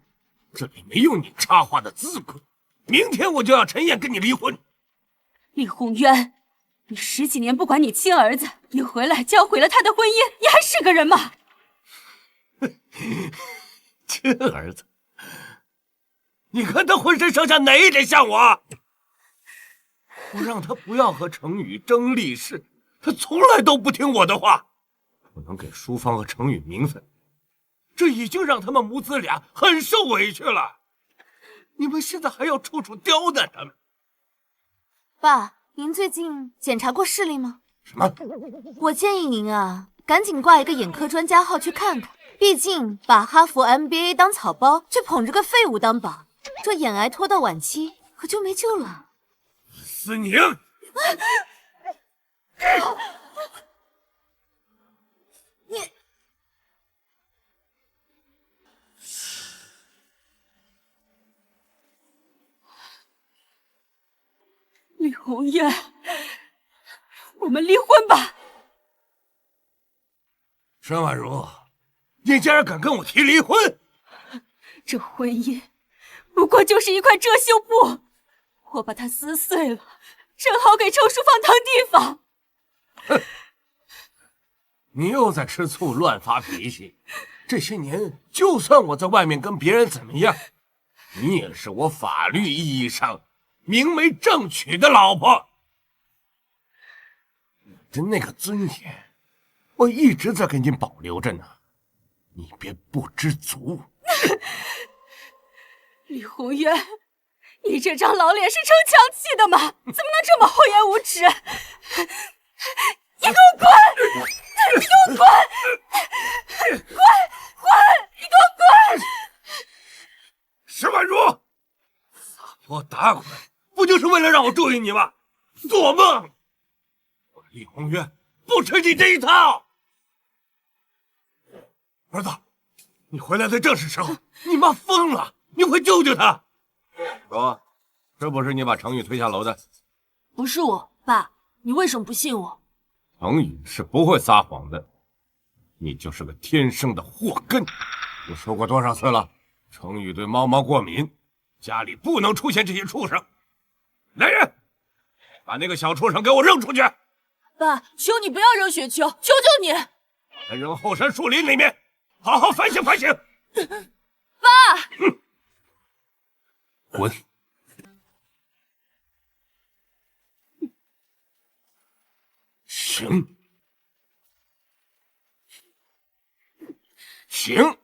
这里没有你插话的资格。明天我就要陈燕跟你离婚。李宏渊，你10几年不管你亲儿子，一回来就要毁了他的婚姻，你还是个人吗？亲儿子？你看他浑身上下哪一点像我？我让他不要和程宇争厉氏，他从来都不听我的话。不能给淑芳和程宇名分，这已经让他们母子俩很受委屈了。你们现在还要处处刁难他们。爸，您最近检查过视力吗？什么？我建议您啊，赶紧挂一个眼科专家号去看看。毕竟把哈佛 MBA 当草包，却捧着个废物当宝，这眼癌拖到晚期可就没救了。思宁！你李宏渊，我们离婚吧。沈婉如，你竟然敢跟我提离婚？这婚姻不过就是一块遮羞布，我把它撕碎了，正好给程淑芳腾地方。哼！你又在吃醋乱发脾气。这些年，就算我在外面跟别人怎么样，你也是我法律意义上明媒正娶的老婆。的那个尊严，我一直在给您保留着呢，你别不知足。李宏渊，你这张老脸是撑墙砌的吗？怎么能这么厚颜无耻？你给我滚！你给我滚！滚！你给我滚！石婉如，撒泼打滚，不就是为了让我注意你吗？做梦！我李宏渊不吃你这一套。儿子，你回来的正是时候。你妈疯了，你快救救她！说，是不是你把程宇推下楼的？不是我，爸，你为什么不信我？程宇是不会撒谎的，你就是个天生的祸根。我说过多少次了，程宇对猫毛过敏，家里不能出现这些畜生。来人，把那个小畜生给我扔出去！爸，求你不要扔雪球，求求你！把他扔后山树林里面，好好反省反省。爸，滚！行，行，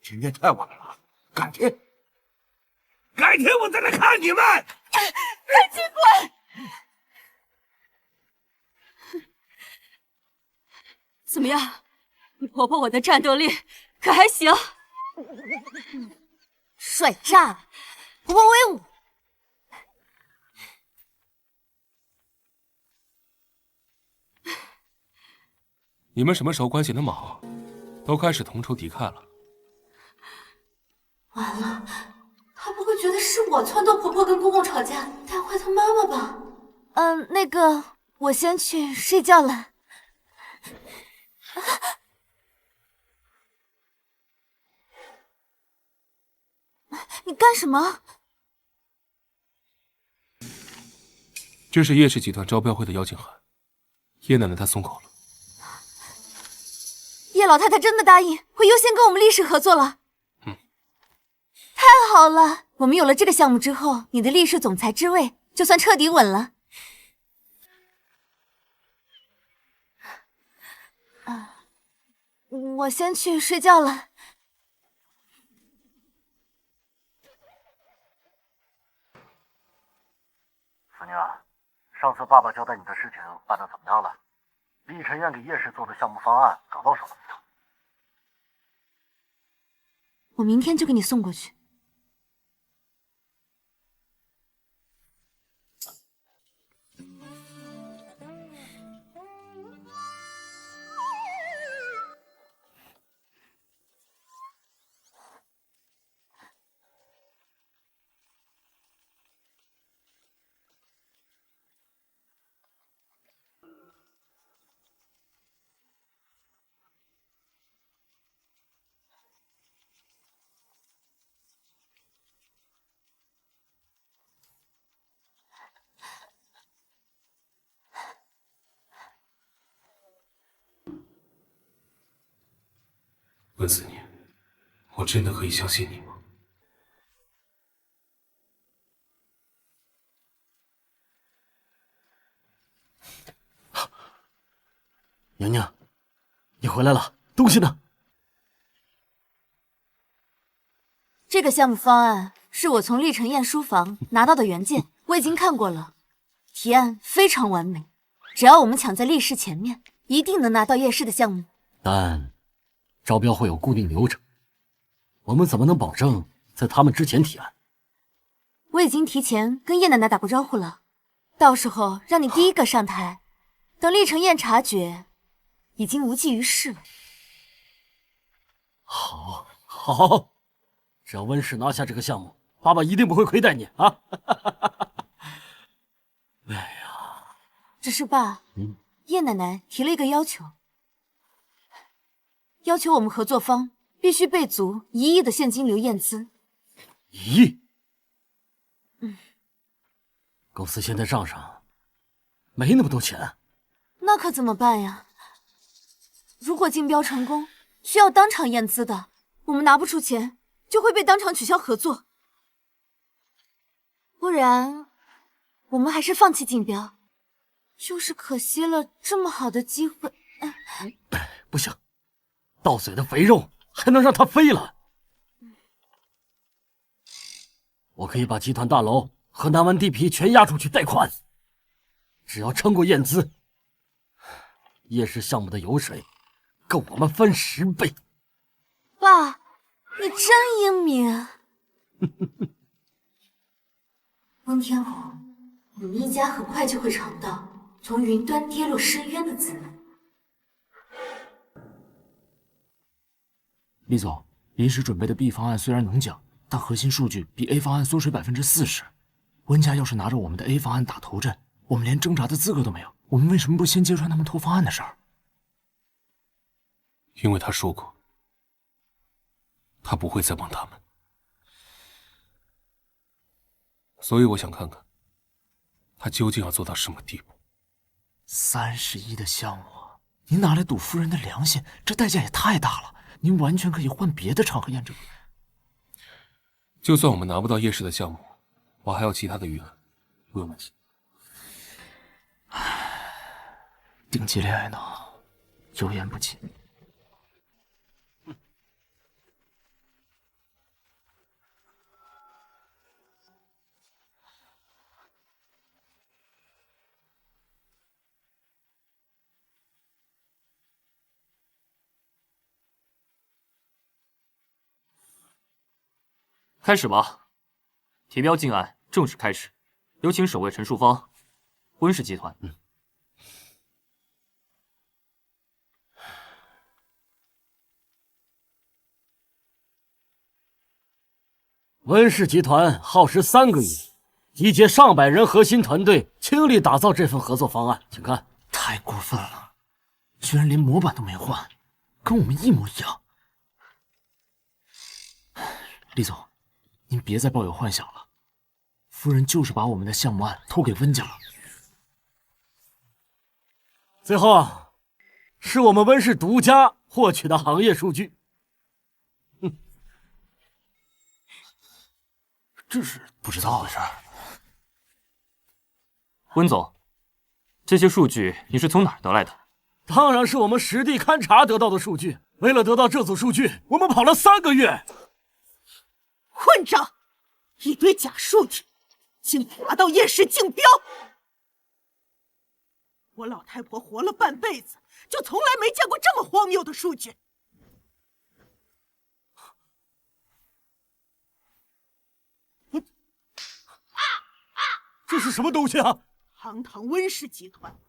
今天太晚了，改天我再来看你们。赶紧滚！怎么样？你婆婆我的战斗力可还行？帅炸了，婆婆威武！你们什么时候关系那么好，都开始同仇敌忾了？完了，他不会觉得是我撺掇婆婆跟公公吵架，带坏他妈妈吧？那个，我先去睡觉了。你干什么？这是叶氏集团招标会的邀请函，叶奶奶她松口了。叶老太太真的答应会优先跟我们厉氏合作了。太好了！我们有了这个项目之后，你的厉氏总裁之位就算彻底稳了。我先去睡觉了。思宁，上次爸爸交代你的事情办得怎么样了？厉晨燕给叶氏做的项目方案搞到手了没有？我明天就给你送过去。温思念，我真的可以相信你吗？宁宁，你回来了，东西呢？这个项目方案是我从厉晨燕书房拿到的原件，我已经看过了，提案非常完美。只要我们抢在厉氏前面，一定能拿到叶氏的项目。但招标会有固定流程，我们怎么能保证在他们之前提案？我已经提前跟叶奶奶打过招呼了，到时候让你第一个上台，等厉晨燕察觉，已经无济于事了。好，好，只要温氏拿下这个项目，爸爸一定不会亏待你啊！哎呀，只是爸，叶奶奶提了一个要求。要求我们合作方必须备足1亿的现金流验资。1亿？公司现在账上没那么多钱。那可怎么办呀？如果竞标成功，需要当场验资的，我们拿不出钱，就会被当场取消合作。不然，我们还是放弃竞标，就是可惜了这么好的机会。不行，到嘴的肥肉还能让它飞了。我可以把集团大楼和南湾地皮全押出去贷款，只要撑过验资，夜市项目的油水够我们分10倍。爸，你真英明。温天红，你们一家很快就会尝到从云端跌落深渊的滋味。厉总，临时准备的 B 方案虽然能讲，但核心数据比 A 方案缩水40%。温家要是拿着我们的 A 方案打头阵，我们连挣扎的资格都没有。我们为什么不先揭穿他们偷方案的事儿？因为他说过，他不会再帮他们，所以我想看看他究竟要做到什么地步。30亿的项目，您拿来赌夫人的良心，这代价也太大了。您完全可以换别的场合验证。就算我们拿不到夜市的项目，我还有其他的余额，不用担心。顶级恋爱脑，油盐不进。开始吧，提标进案正式开始，有请首位陈述方，温氏集团。温氏集团耗时3个月，集结上百人核心团队，倾力打造这份合作方案，请看。太过分了，居然连模板都没换，跟我们一模一样。厉总，您别再抱有幻想了，夫人就是把我们的项目案偷给温家了。最后，是我们温氏独家获取的行业数据。这是不知道的事儿。温总，这些数据你是从哪儿得来的？当然是我们实地勘察得到的数据。为了得到这组数据，我们跑了3个月。混账！一堆假数据，竟达到夜市竞标！我老太婆活了半辈子，就从来没见过这么荒谬的数据。这是什么东西啊？堂堂温氏集团，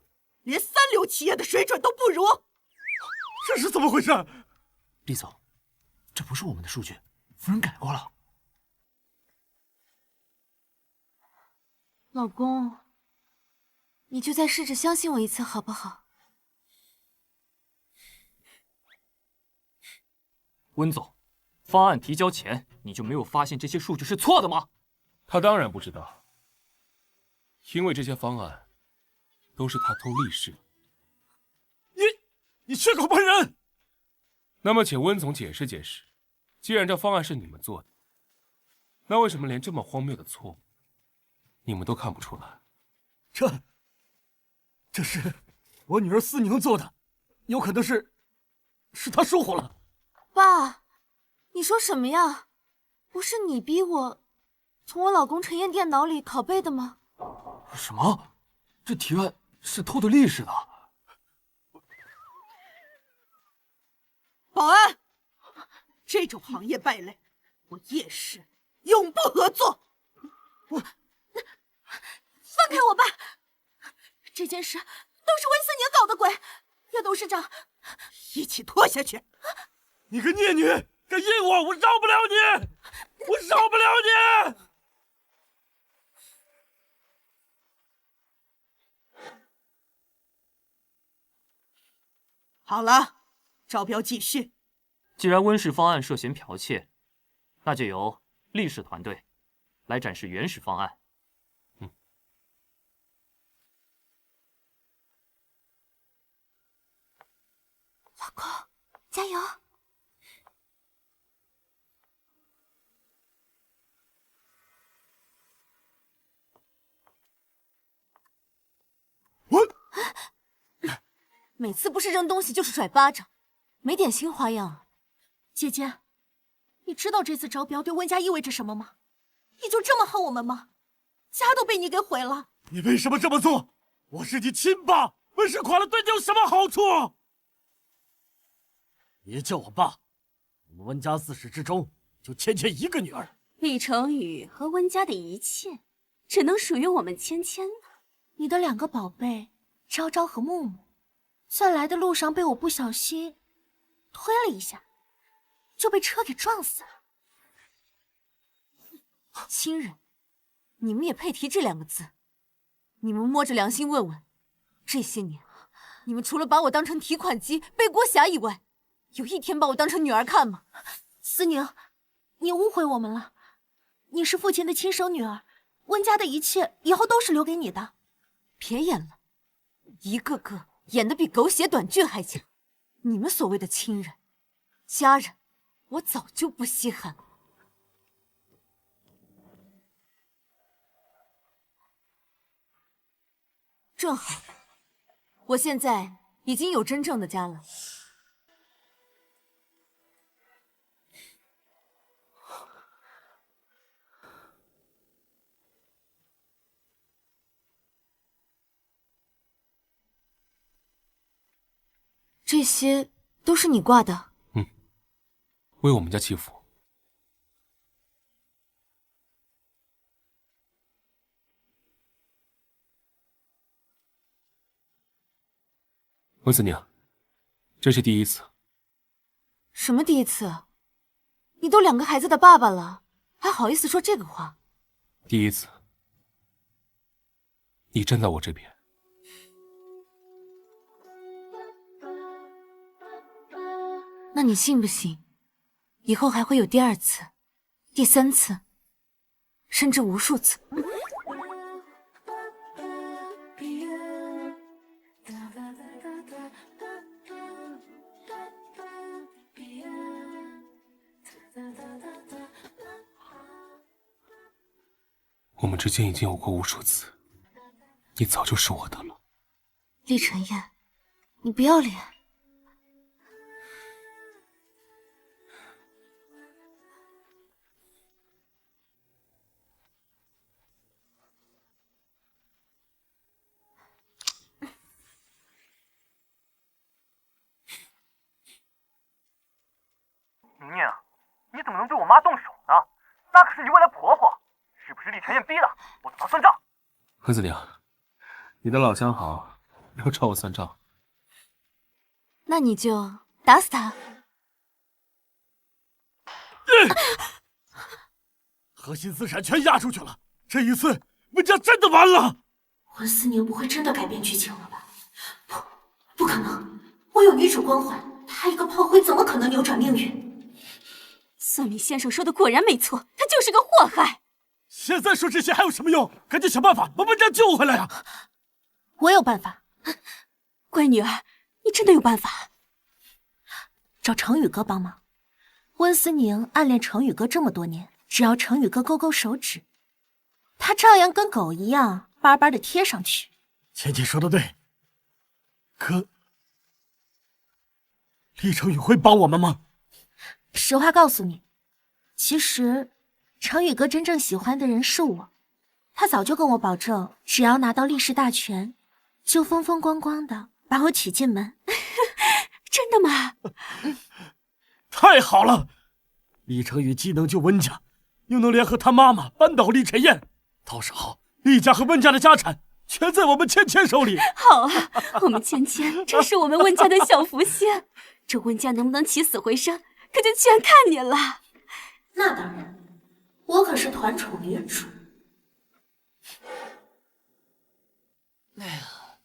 连3流企业的水准都不如，这是怎么回事？厉总，这不是我们的数据，夫人改过了。老公，你就再试着相信我一次好不好？温总，方案提交前你就没有发现这些数据是错的吗？他当然不知道，因为这些方案都是他偷厉氏。你血口喷人！那么，请温总解释解释，既然这方案是你们做的，那为什么连这么荒谬的错误你们都看不出来？这是我女儿思宁做的，有可能是她疏忽了。爸，你说什么呀？不是你逼我从我老公陈燕电脑里拷贝的吗？什么？这提案是偷的厉氏的？保安，这种行业败类，我叶氏永不合作。放开我吧！这件事都是温思宁搞的鬼，叶董事长，一起拖下去！你个孽女，敢阴我，我饶不了你！我饶不了你！好了，招标继续。既然温氏方案涉嫌剽窃，那就由厉氏团队来展示原始方案。老公，加油！每次不是扔东西就是甩巴掌，没点新花样啊！姐姐，你知道这次招标对温家意味着什么吗？你就这么恨我们吗？家都被你给毁了！你为什么这么做？我是你亲爸，温氏垮了对你有什么好处？别叫我爸，我们温家自始至终就芊芊一个女儿。厉成宇和温家的一切，只能属于我们芊芊了。你的2个宝贝，昭昭和木木，在来的路上被我不小心推了一下，就被车给撞死了。亲人，你们也配提这2个字？你们摸着良心问问，这些年，你们除了把我当成提款机、背锅侠以外，有一天把我当成女儿看吗？思宁，你误会我们了。你是父亲的亲生女儿，温家的一切以后都是留给你的。别演了，一个个演得比狗血短剧还强。你们所谓的亲人、家人，我早就不稀罕了。正好，我现在已经有真正的家了。这些都是你挂的？为我们家祈福。温思宁，这是第一次。什么第一次？你都2个孩子的爸爸了，还好意思说这个话？第一次，你站在我这边。那你信不信，以后还会有第2次、第3次，甚至无数次？我们之间已经有过无数次，你早就是我的了。厉晨燕，你不要脸！宁宁，你怎么能对我妈动手呢？那可是你未来婆婆，是不是厉晨燕逼的？我找她算账。温思宁，你的老相好，要找我算账。那你就打死他。核心资产全押出去了，这一次温家真的完了。温思宁不会真的改变剧情了吧？不可能！我有女主光环，她一个炮灰怎么可能扭转命运？算命先生说的果然没错，他就是个祸害。现在说这些还有什么用？赶紧想办法把温家救回来呀！我有办法。乖女儿，你真的有办法？找程宇哥帮忙。温思宁暗恋程宇哥这么多年，只要程宇哥勾勾手指，他照样跟狗一样巴巴的贴上去。芊芊说的对，可厉程宇会帮我们吗？实话告诉你，其实程宇哥真正喜欢的人是我，他早就跟我保证，只要拿到厉氏大权，就风风光光的把我娶进门。真的吗？太好了！厉程宇既能救温家，又能联合他妈妈扳倒厉晨燕，到时候厉家和温家的家产全在我们芊芊手里。好啊，我们芊芊真是我们温家的小福星，这温家能不能起死回生，可就全看你了。那当然，我可是团宠女主。哎呀，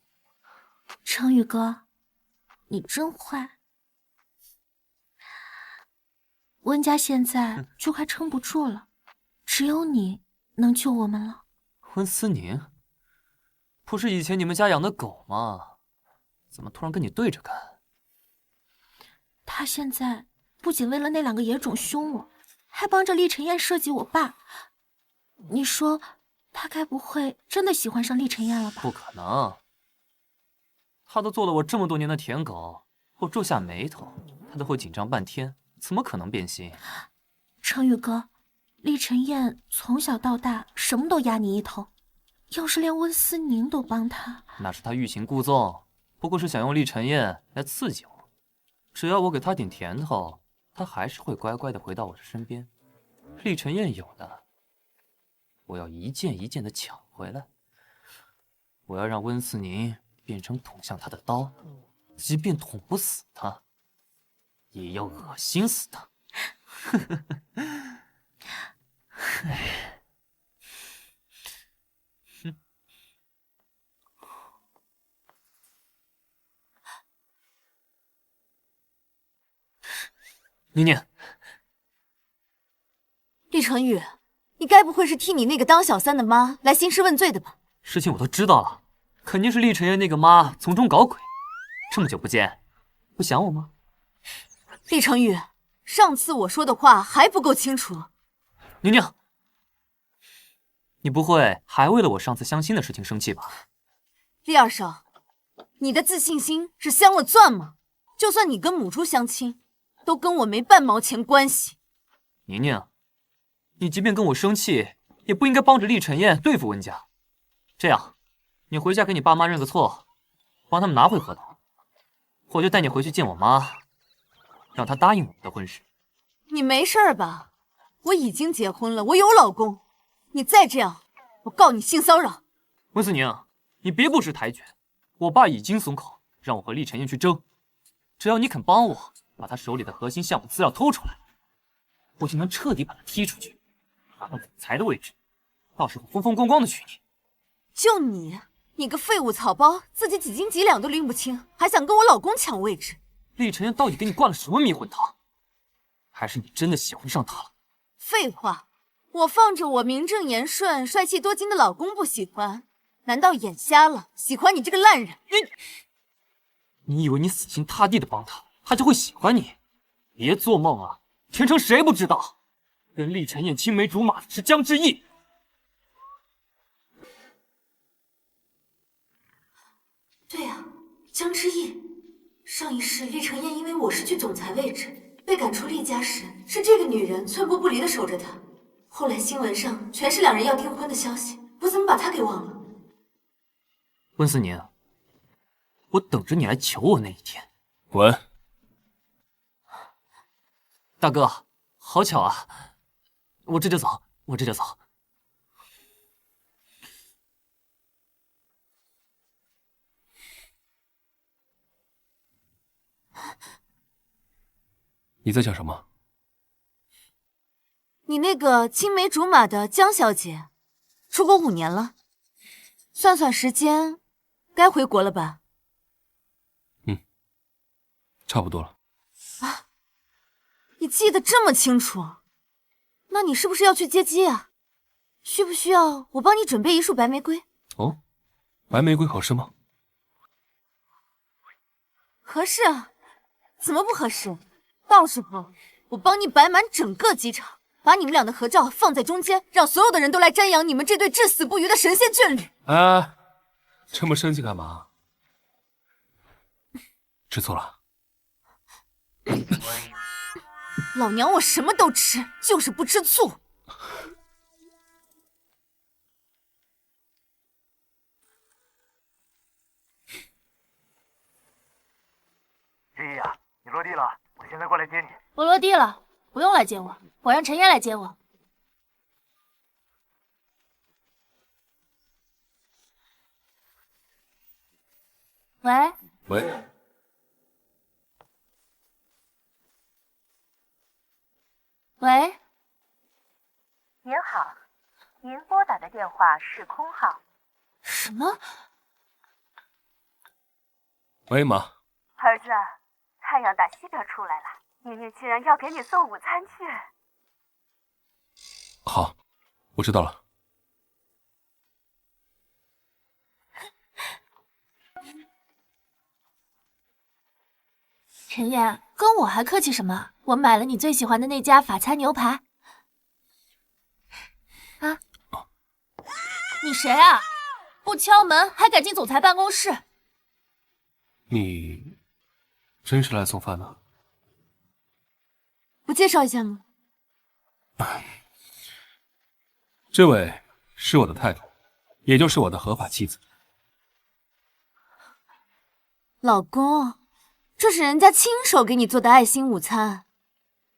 程宇哥，你真坏。温家现在就快撑不住了，只有你能救我们了。温思宁，不是以前你们家养的狗吗？怎么突然跟你对着干？他现在不仅为了那2个野种凶我，还帮着厉晨燕设计我爸。你说他该不会真的喜欢上厉晨燕了吧？不可能，他都做了我这么多年的舔狗，我皱下眉头，他都会紧张半天，怎么可能变心？成宇哥，厉晨燕从小到大什么都压你一头，要是连温思宁都帮他，那是他欲擒故纵，不过是想用厉晨燕来刺激我。只要我给他点甜头，他还是会乖乖的回到我的身边。厉晨燕有的，我要一件一件的抢回来。我要让温思宁变成捅向他的刀，即便捅不死他，也要恶心死他。宁宁，厉成宇，你该不会是替你那个当小三的妈来兴师问罪的吧？事情我都知道了，肯定是厉晨燕那个妈从中搞鬼。这么久不见，不想我吗？厉成宇，上次我说的话还不够清楚。宁宁，你不会还为了我上次相亲的事情生气吧？厉二少，你的自信心是镶了钻吗？就算你跟母猪相亲，都跟我没半毛钱关系。宁宁，你即便跟我生气，也不应该帮着厉晨燕对付温家。这样，你回家给你爸妈认个错，帮他们拿回合同，我就带你回去见我妈，让她答应我们的婚事。你没事吧？我已经结婚了，我有老公。你再这样，我告你性骚扰。温思宁，你别不识抬举，我爸已经松口，让我和厉晨燕去争。只要你肯帮我把他手里的核心项目资料偷出来，我就能彻底把他踢出去，拿到总裁的位置，到时候风风光光的娶你。就你个废物草包，自己几斤几两都拎不清，还想跟我老公抢位置？厉晨燕到底给你灌了什么迷魂汤？还是你真的喜欢上他了？废话，我放着我名正言顺、帅气多金的老公不喜欢，难道眼瞎了？喜欢你这个烂人？你以为你死心塌地的帮他，他就会喜欢你？别做梦啊！全城谁不知道，跟厉晨燕青梅竹马的是江之意。对呀，江之意。上一世厉承燕因为我失去总裁位置，被赶出厉家时，是这个女人寸步不离的守着他。后来新闻上全是两人要订婚的消息，我怎么把她给忘了？温思宁，我等着你来求我那一天。滚！大哥，好巧啊！我这就走，我这就走。你在讲什么？你那个青梅竹马的江小姐，出国5年了，算算时间，该回国了吧？差不多了。啊，你记得这么清楚，那你是不是要去接机啊？需不需要我帮你准备一束白玫瑰？哦，白玫瑰合适吗？合适啊，怎么不合适？到时候我帮你摆满整个机场，把你们俩的合照放在中间，让所有的人都来瞻仰你们这对至死不渝的神仙眷侣。哎，这么生气干嘛？吃醋了？老娘我什么都吃，就是不吃醋。之意啊，你落地了，我现在过来接你。我落地了，不用来接我，我让陈燕来接我。喂？喂？喂？您好，您拨打的电话是空号。什么？喂，妈。儿子，太阳打西边出来了，宁宁竟然要给你送午餐去。好，我知道了。陈燕，跟我还客气什么？我买了你最喜欢的那家法餐牛排。啊？你谁啊？不敲门还敢进总裁办公室？你真是来送饭的？不介绍一下吗？这位是我的太太，也就是我的合法妻子。老公，这是人家亲手给你做的爱心午餐。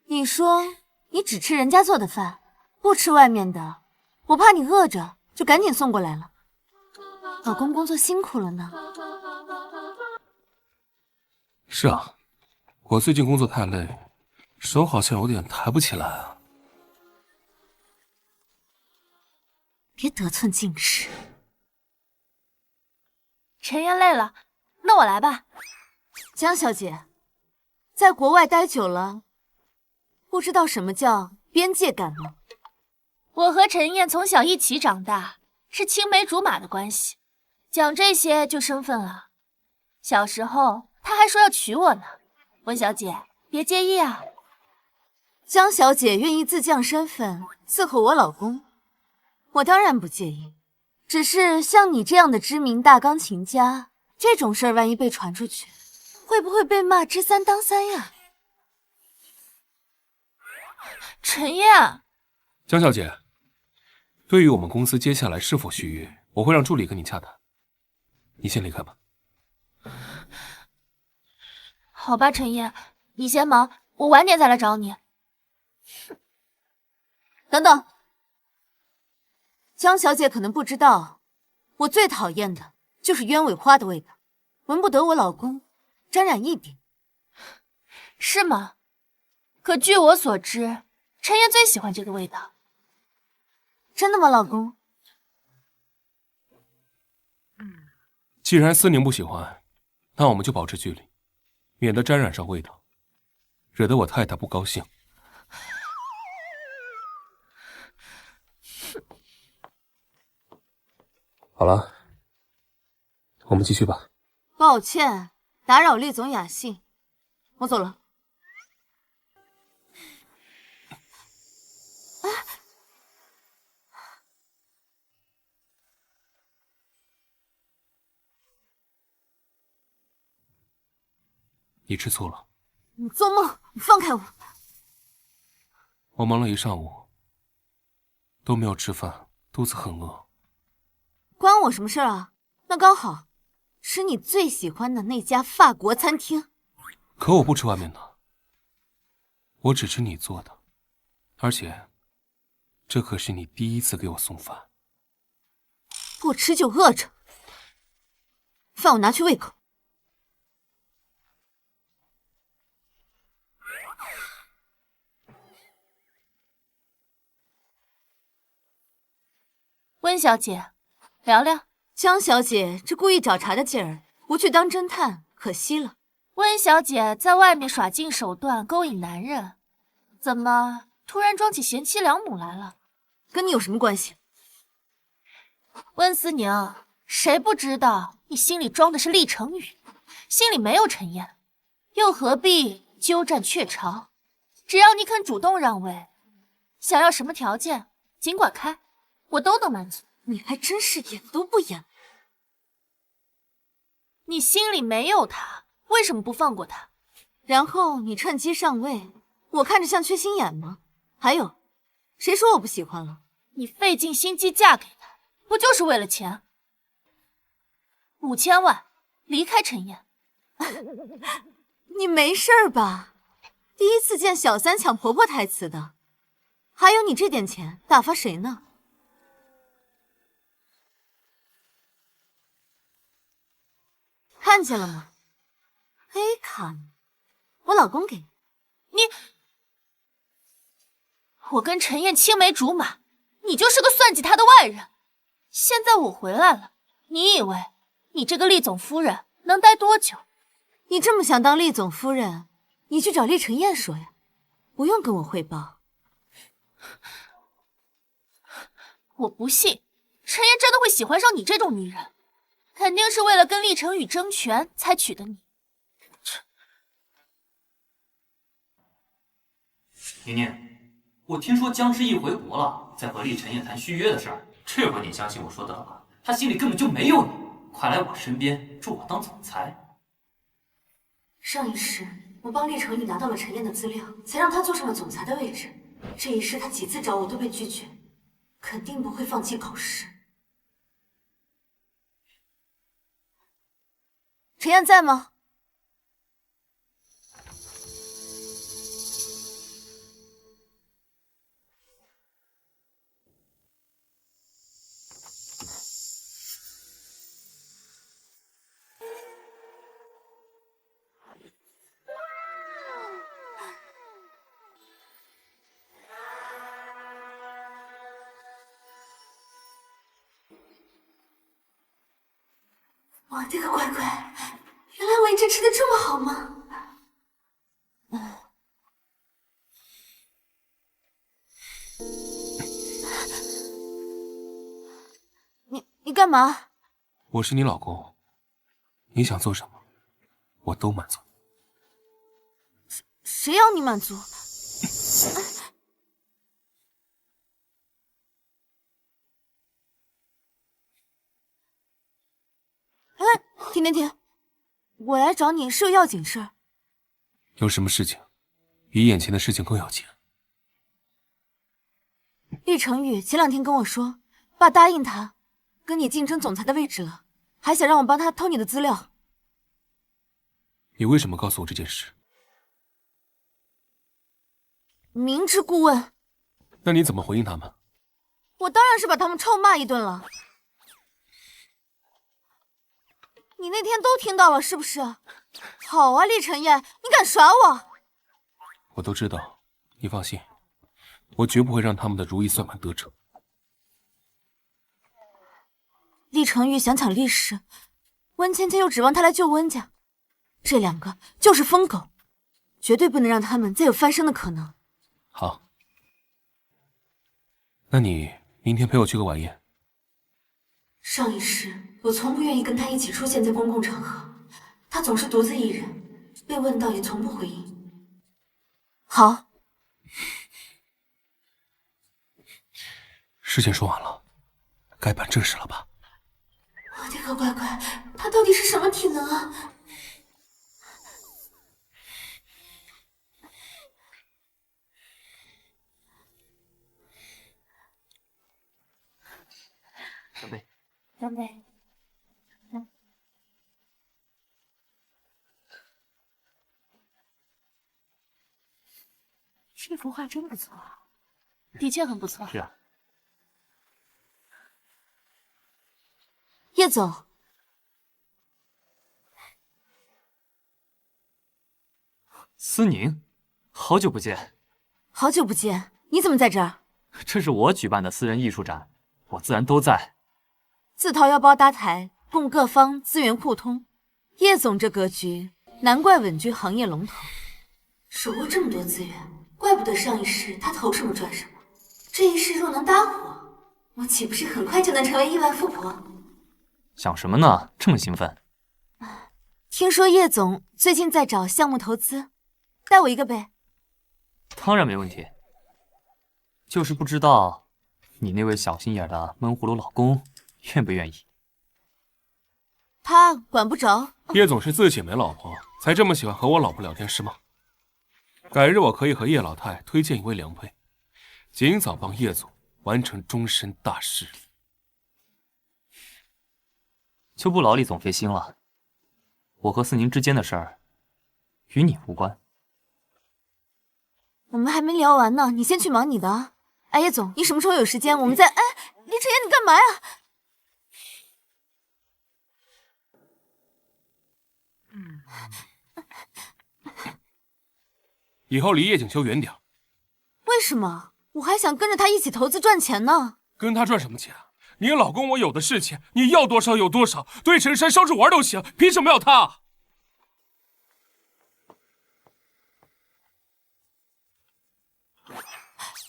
你说你只吃人家做的饭，不吃外面的，我怕你饿着，就赶紧送过来了。老公工作辛苦了呢。是啊，我最近工作太累，手好像有点抬不起来啊。别得寸进尺。陈燕累了，那我来吧。江小姐，在国外待久了，不知道什么叫边界感吗？我和陈燕从小一起长大，是青梅竹马的关系。讲这些就生分了。小时候他还说要娶我呢，温小姐别介意啊。江小姐愿意自降身份伺候我老公，我当然不介意。只是像你这样的知名大钢琴家，这种事儿万一被传出去，会不会被骂知三当三呀？陈燕，江小姐，对于我们公司接下来是否续约，我会让助理跟你洽谈。你先离开吧。好吧，陈燕，你先忙，我晚点再来找你。等等，江小姐可能不知道，我最讨厌的就是鸢尾花的味道，闻不得我老公沾染一点。是吗？可据我所知，陈燕最喜欢这个味道。真的吗，老公？既然思宁不喜欢，那我们就保持距离，免得沾染上味道，惹得我太太不高兴。好了，我们继续吧。抱歉，打扰厉总雅兴，我走了。你吃醋了？你做梦！你放开我！我忙了一上午，都没有吃饭，肚子很饿。关我什么事啊？那刚好，吃你最喜欢的那家法国餐厅。可我不吃外面的，我只吃你做的，而且，这可是你第一次给我送饭。不吃就饿着，饭我拿去喂狗。温小姐，聊聊。江小姐这故意找茬的劲儿，不去当侦探可惜了。温小姐在外面耍尽手段勾引男人，怎么突然装起贤妻良母来了？跟你有什么关系？温思宁，谁不知道你心里装的是厉成宇，心里没有陈燕，又何必鸠占鹊巢？只要你肯主动让位，想要什么条件尽管开，我都能满足。你还真是演都不演。你心里没有他，为什么不放过他？然后你趁机上位，我看着像缺心眼吗？还有，谁说我不喜欢了？你费尽心机嫁给他，不就是为了钱？5000万，离开陈燕。你没事吧？第一次见小三抢婆婆台词的，还有你这点钱打发谁呢？看见了吗？黑卡呢？我老公给你。我跟陈燕青梅竹马，你就是个算计她的外人。现在我回来了，你以为你这个厉总夫人能待多久？你这么想当厉总夫人，你去找厉晨燕说呀，不用跟我汇报。我不信，陈燕真的会喜欢上你这种女人。肯定是为了跟厉成宇争权才娶的你。宁宁，我听说江之意回国了，在和厉晨燕谈续约的事儿。这回你相信我说的了吧？他心里根本就没有你，快来我身边，助我当总裁。上一世我帮厉成宇拿到了陈燕的资料，才让他坐上了总裁的位置。这一世他几次找我都被拒绝，肯定不会放弃考试。陈燕在吗？我的个乖乖，原来我一直吃的这么好吗？你干嘛？我是你老公，你想做什么，我都满足。谁要你满足？哎，停！我来找你是有要紧事儿。有什么事情比眼前的事情更要紧？厉成宇前2天跟我说，爸答应他跟你竞争总裁的位置了，还想让我帮他偷你的资料。你为什么告诉我这件事？明知故问。那你怎么回应他们？我当然是把他们臭骂一顿了。你那天都听到了是不是？好啊，厉晨燕，你敢耍我？我都知道，你放心，我绝不会让他们的如意算盘得逞。厉成玉想抢厉氏，温芊芊又指望他来救温家，这2个就是疯狗，绝对不能让他们再有翻身的可能。好，那你明天陪我去个晚宴。上一世我从不愿意跟他一起出现在公共场合，他总是独自一人，被问到也从不回应。好，事情说完了，该办正事了吧？我的个乖乖，他到底是什么体能啊？准备。准备。这幅画真不错，的确很不错。是啊。叶总，思宁，好久不见。好久不见，你怎么在这儿？这是我举办的私人艺术展，我自然都在。自掏腰包搭台，供各方资源互通。叶总这格局，难怪稳居行业龙头。手握这么多资源，怪不得上一世他投什么赚什么。这一世若能搭伙，我岂不是很快就能成为亿万富婆？想什么呢？这么兴奋？听说叶总最近在找项目投资，带我一个呗。当然没问题。就是不知道你那位小心眼的闷葫芦老公愿不愿意？他管不着。叶总是自己没老婆，才这么喜欢和我老婆聊天是吗？改日我可以和叶老太推荐一位良配，尽早帮叶总完成终身大事。就不劳李总费心了，我和思宁之间的事儿与你无关。我们还没聊完呢，你先去忙你的啊。哎，叶总，你什么时候有时间？我们再……哎，李晨燕，你干嘛呀？以后离叶景秋远点。为什么？我还想跟着他一起投资赚钱呢。跟他赚什么钱啊？你老公我有的是钱，你要多少有多少，堆成山烧着玩都行，凭什么要他？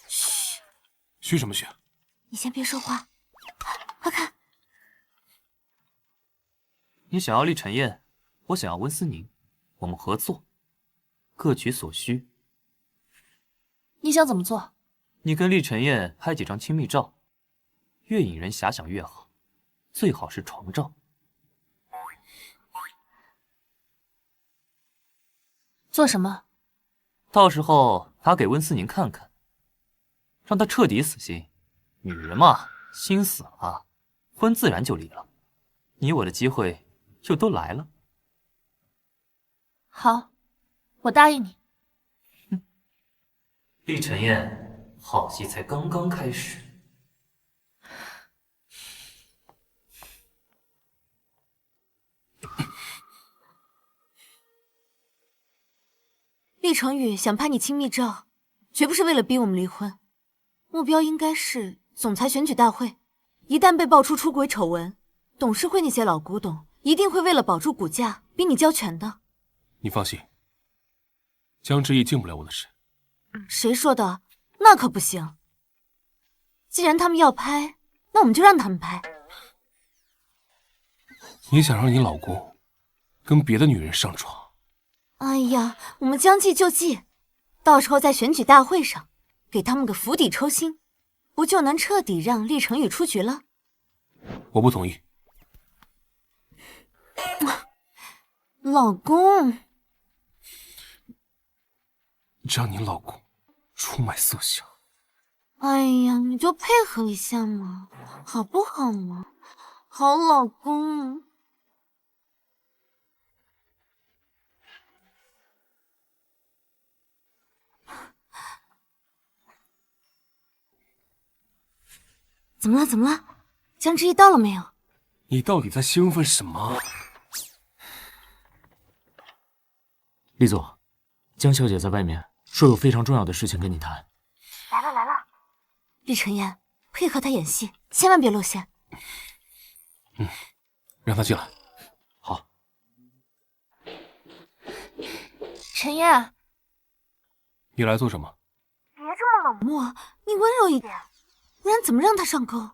嘘，嘘什么嘘？你先别说话，快看。你想要厉晨燕，我想要温思宁，我们合作，各取所需。你想怎么做？你跟厉晨燕拍几张亲密照，越引人遐想越好，最好是床照。做什么？到时候拿给温思宁看看，让他彻底死心。女人嘛，心死了，婚自然就离了。你我的机会就都来了。好，我答应你。厉晨燕，好戏才刚刚开始。厉成宇想拍你亲密照，绝不是为了逼我们离婚，目标应该是总裁选举大会。一旦被爆出出轨丑闻，董事会那些老古董一定会为了保住股价，逼你交权的。你放心，江之意进不了我的事。谁说的？那可不行。既然他们要拍，那我们就让他们拍。你想让你老公跟别的女人上床？哎呀，我们将计就计，到时候在选举大会上给他们个釜底抽薪，不就能彻底让厉成宇出局了？我不同意。老公，让你老公出卖色相。哎呀，你就配合一下嘛，好不好嘛？好老公。怎么了？怎么了？江之意到了没有？你到底在兴奋什么？厉总，江小姐在外面说有非常重要的事情跟你谈。来了来了。厉晨燕，配合他演戏，千万别露馅。让他进来。好。陈燕，你来做什么？别这么冷漠，你温柔一点，不然怎么让他上钩？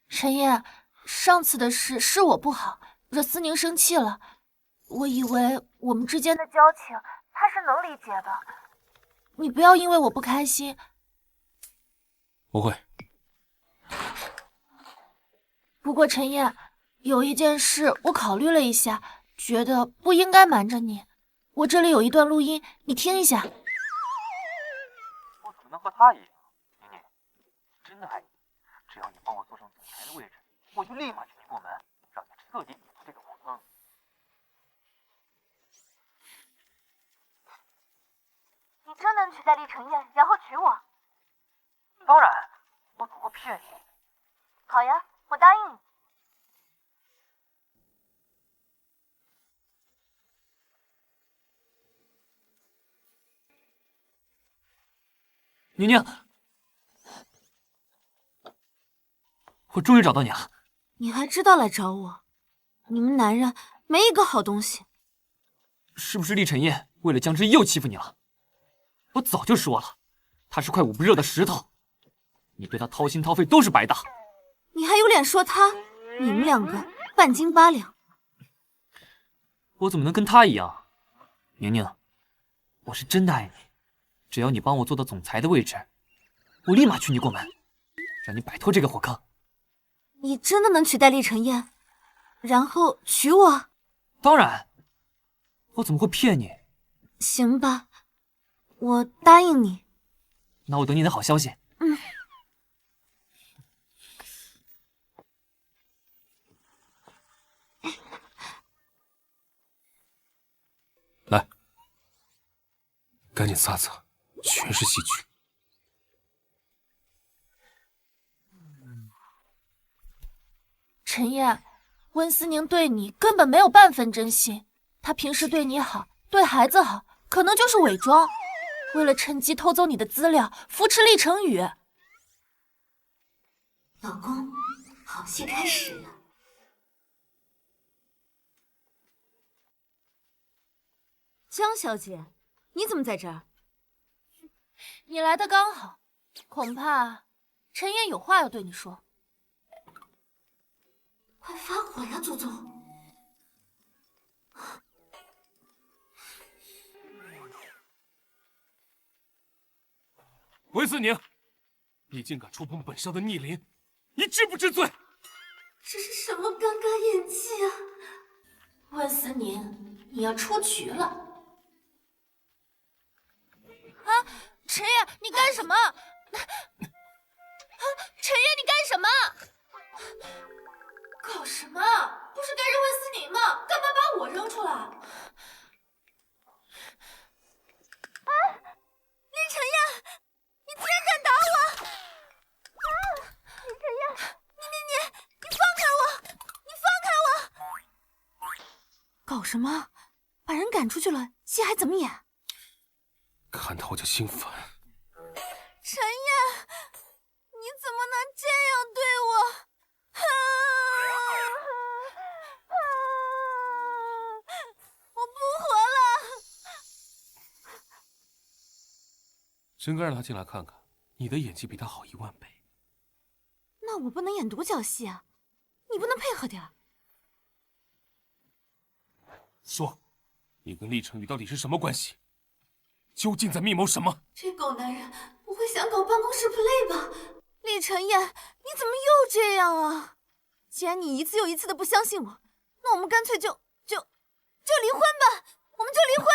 陈燕，上次的事是我不好，惹思宁生气了。我以为我们之间的交情他是能理解的。你不要因为我不开心。不会。不过陈燕，有一件事我考虑了一下，觉得不应该瞒着你。我这里有一段录音，你听一下。我怎么能和他一样？宁宁，真的爱你，只要你帮我坐上总裁的位置，我就立马娶你过门，让你彻底解除这个火坑。你真能取代厉晨燕，然后娶我？当然，我怎么会骗你？好呀，我答应你。宁宁，我终于找到你了。你还知道来找我？你们男人没一个好东西。是不是厉晨燕为了江之意又欺负你了？我早就说了，他是块捂不热的石头，你对他掏心掏肺都是白搭。你还有脸说他？你们两个半斤八两。我怎么能跟他一样？宁宁，我是真的爱你，只要你帮我做到总裁的位置，我立马娶你过门，让你摆脱这个火坑。你真的能取代厉晨燕，然后娶我？当然，我怎么会骗你？行吧，我答应你。那我等你的好消息。来，赶紧擦擦，全是细菌。陈燕，温思宁对你根本没有半分真心，他平时对你好，对孩子好，可能就是伪装，为了趁机偷走你的资料，扶持厉成宇。老公，好戏开始了。江小姐，你怎么在这儿？你来的刚好，恐怕陈燕有话要对你说。快发火呀，祖宗！温思宁，你竟敢触碰本少的逆鳞，你知不知罪？这是什么尴尬演技啊！温思宁，你要出局了。陈烨，你干什么？陈烨，你干什么？搞什么？不是该扔温思宁吗？干嘛把我扔出来？啊！厉晨烨，你竟然敢打我！啊！厉晨烨，你放开我！你放开我！搞什么？把人赶出去了，戏还怎么演？看到我就心烦。陈烨，你怎么能这样对我？我不活了！真该让他进来看看，你的演技比他好10000倍。那我不能演独角戏啊，你不能配合点儿？说，你跟厉晨宇到底是什么关系？究竟在密谋什么？这狗男人不会想搞办公室 play 吧？厉晨烨，你怎么又这样啊？既然你一次又一次的不相信我，那我们干脆就离婚吧，我们就离婚。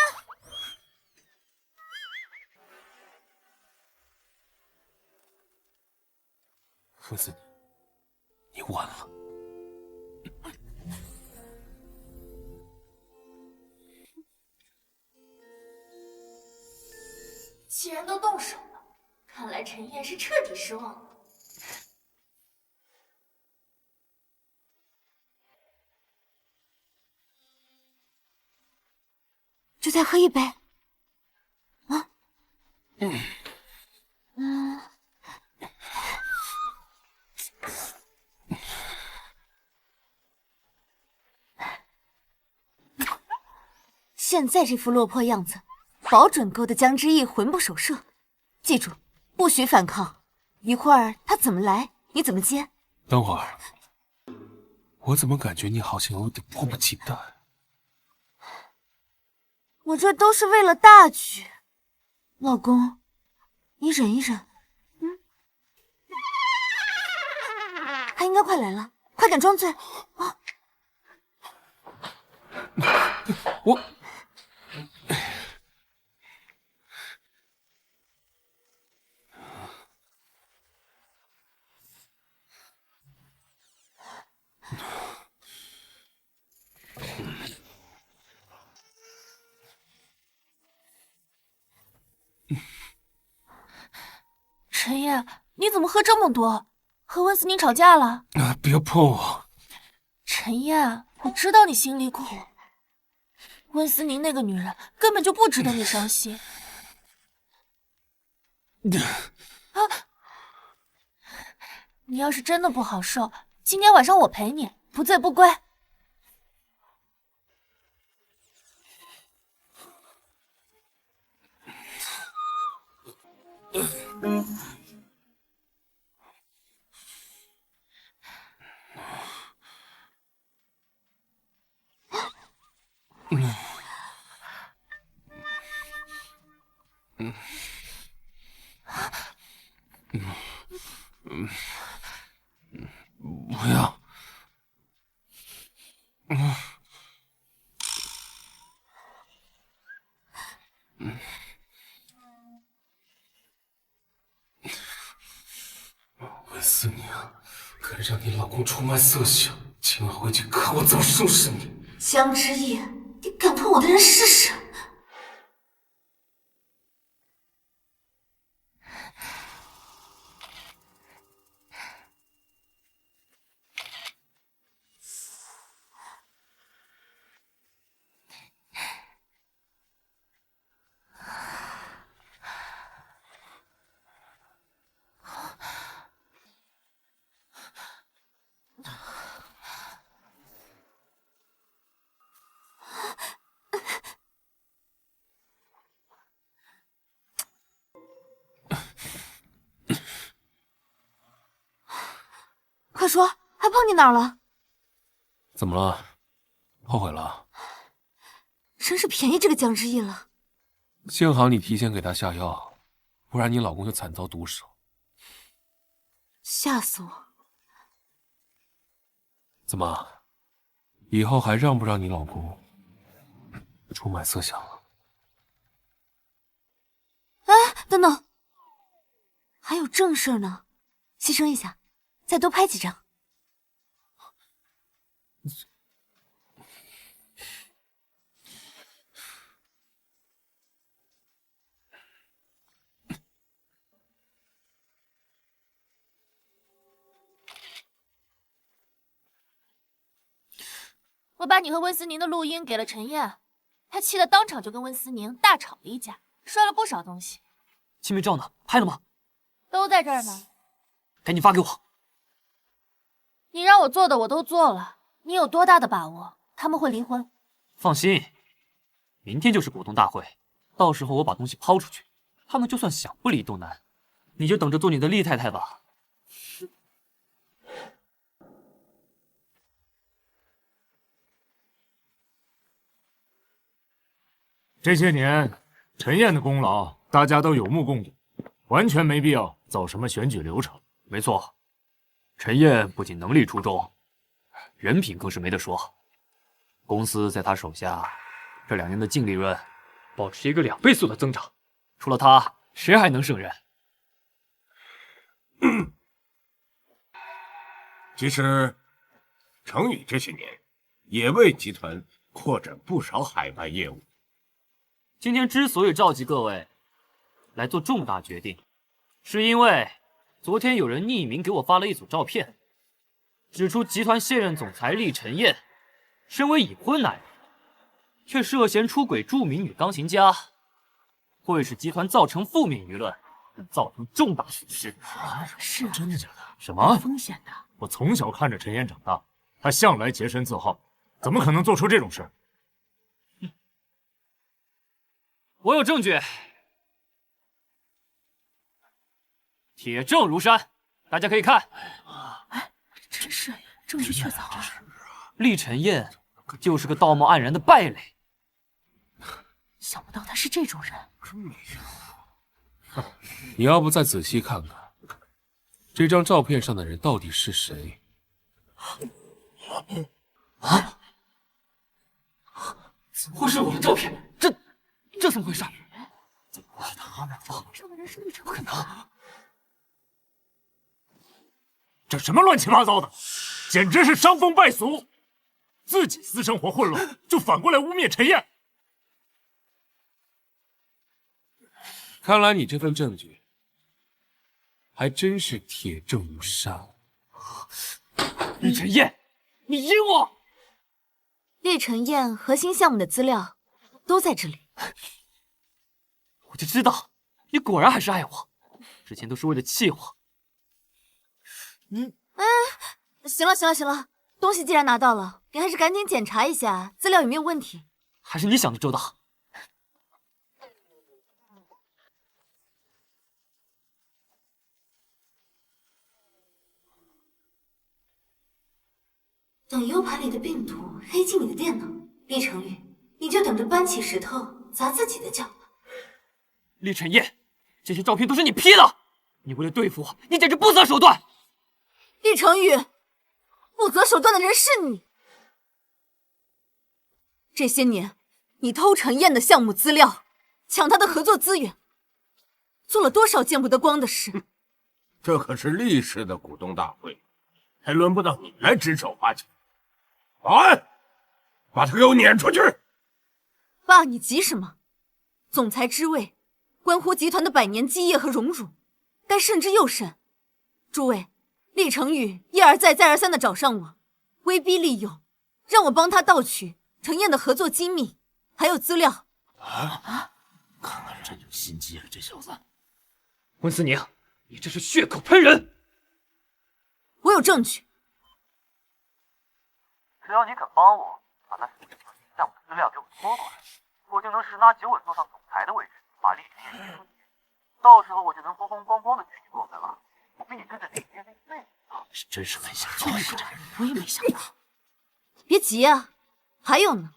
温思宁，你完了。既然都动手了，看来陈烨是彻底失望了。就再喝一杯。啊？现在这副落魄样子，保准勾得江之意魂不守舍。记住，不许反抗。一会儿他怎么来，你怎么接。等会儿，我怎么感觉你好像有点迫不及待？我这都是为了大局，老公，你忍一忍。他应该快来了，快点装醉啊！我。陈烨，你怎么喝这么多？和温思宁吵架了？别碰我！陈烨，我知道你心里苦，温思宁那个女人根本就不值得你伤心。啊！你要是真的不好受，今天晚上我陪你，不醉不归。不要。温思宁，敢让你老公出卖色相，今晚回去看我怎么收拾你！江之意，你敢碰我的人试试？快说，还碰你哪儿了？怎么了？后悔了？真是便宜这个江之意了。幸好你提前给他下药，不然你老公就惨遭毒手。吓死我！怎么，以后还让不让你老公出卖色相了？哎，等等，还有正事呢，牺牲一下，再多拍几张。我把你和温思宁的录音给了陈燕，她气得当场就跟温思宁大吵了一架，摔了不少东西。亲密照呢？拍了吗？都在这儿呢。赶紧发给我。你让我做的我都做了，你有多大的把握他们会离婚？放心，明天就是股东大会，到时候我把东西抛出去，他们就算想不离都难。你就等着做你的厉太太吧。这些年，陈燕的功劳大家都有目共睹，完全没必要走什么选举流程。没错，陈燕不仅能力出众，人品更是没得说。公司在她手下，这2年的净利润保持一个2倍速的增长，除了她，谁还能胜任？其实，程宇这些年也为集团扩展不少海外业务。今天之所以召集各位来做重大决定，是因为昨天有人匿名给我发了一组照片，指出集团现任总裁厉晨燕身为已婚男人，却涉嫌出轨著名女钢琴家，会使集团造成负面舆论，造成重大损失。是啊，真的假的？什么？风险的。我从小看着陈燕长大，她向来洁身自好，怎么可能做出这种事？我有证据，铁证如山，大家可以看。哎，真是证据确凿啊！厉晨燕就是个道貌岸然的败类，想不到他是这种人。真没想到。你要不再仔细看看，这张照片上的人到底是谁？啊！怎么会是我的照片？这怎么回事？怎么会是他们？这个人是厉晨，不可能！这什么乱七八糟的，简直是伤风败俗！自己私生活混乱，就反过来污蔑陈燕。看来你这份证据还真是铁证如山。厉晨燕，你阴我！厉晨燕核心项目的资料都在这里。我就知道，你果然还是爱我，之前都是为了气我。行了行了行了，东西既然拿到了，你还是赶紧检查一下资料有没有问题。还是你想的周到。等 U 盘里的病毒黑进你的电脑，厉成宇，你就等着搬起石头砸自己的脚吧。厉晨燕，这些照片都是你 P 的，你为了对付我，你简直不择手段。厉成宇，不择手段的人是你。这些年，你偷陈燕的项目资料，抢她的合作资源，做了多少见不得光的事？这可是厉氏的股东大会，还轮不到你来指手画脚。保安，把他给我撵出去！爸，你急什么？总裁之位，关乎集团的100年基业和荣辱，该慎之又慎。诸位，厉成宇一而再、再而三的找上我，威逼利诱，让我帮他盗取陈燕的合作机密，还有资料。看来真有心机了，这小子。温思宁，你这是血口喷人！我有证据。只要你肯帮我，把那项目资料给我拖过来，我就能十拿9稳坐上总裁的位置，把厉晨燕踢出局。到时候我就能风风光光的娶你过门了。我比你跟着厉晨燕累。是真是没想到，我也没想到。别急啊，还有呢。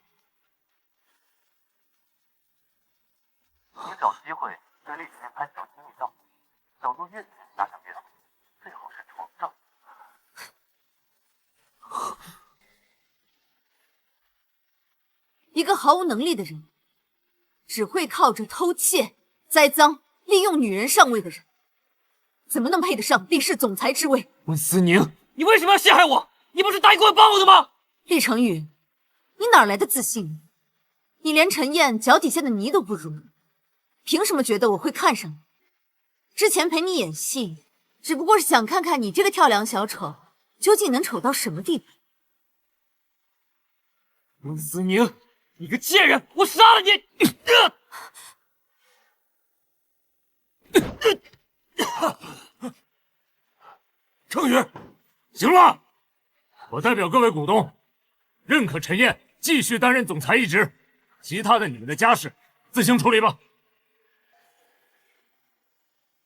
你找机会对厉晨燕拍小亲密照，角度越加强越好，最好是床照。一个毫无能力的人，只会靠着偷窃、栽赃、利用女人上位的人，怎么能配得上厉氏总裁之位？温思宁，你为什么要陷害我？你不是答应过要帮我的吗？厉成宇，你哪来的自信？你连陈燕脚底下的泥都不如，凭什么觉得我会看上你？之前陪你演戏，只不过是想看看你这个跳梁小丑究竟能丑到什么地步。温思宁，你个贱人，我杀了你！程宇，行了，我代表各位股东，认可陈燕继续担任总裁一职，其他的你们的家事自行处理吧。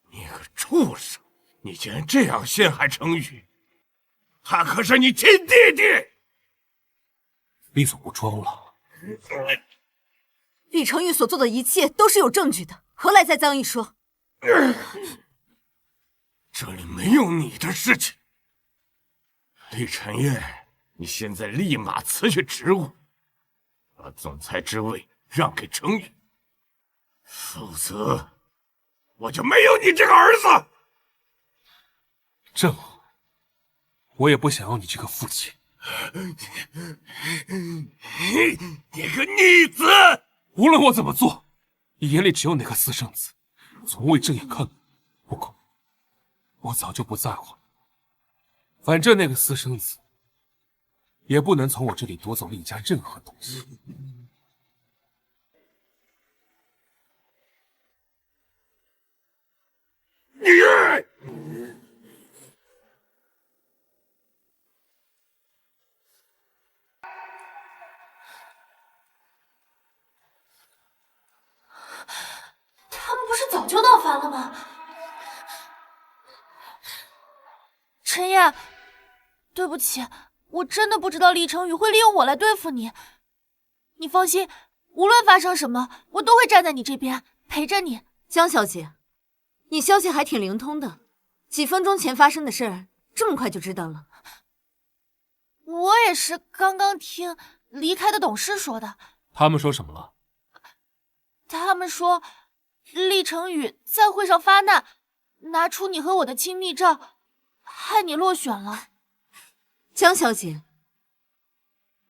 你个畜生！你竟然这样陷害程宇，他可是你亲弟弟！厉总不装了。厉成宇所做的一切都是有证据的，何来再脏一说？这里没有你的事情。厉晨燕，你现在立马辞去职务，把总裁之位让给程宇，否则我就没有你这个儿子。正好，我也不想要你这个父亲。你个逆子！无论我怎么做，你眼里只有那个私生子，从未正眼看过。不过，我早就不在乎了。反正那个私生子也不能从我这里夺走厉家任何东西。他们不是早就闹翻了吗？陈燕，对不起，我真的不知道厉成宇会利用我来对付你。你放心，无论发生什么，我都会站在你这边，陪着你。江小姐，你消息还挺灵通的，几分钟前发生的事儿，这么快就知道了？我也是刚刚听离开的董事说的。他们说什么了？他们说，厉成宇在会上发难，拿出你和我的亲密照，害你落选了。江小姐，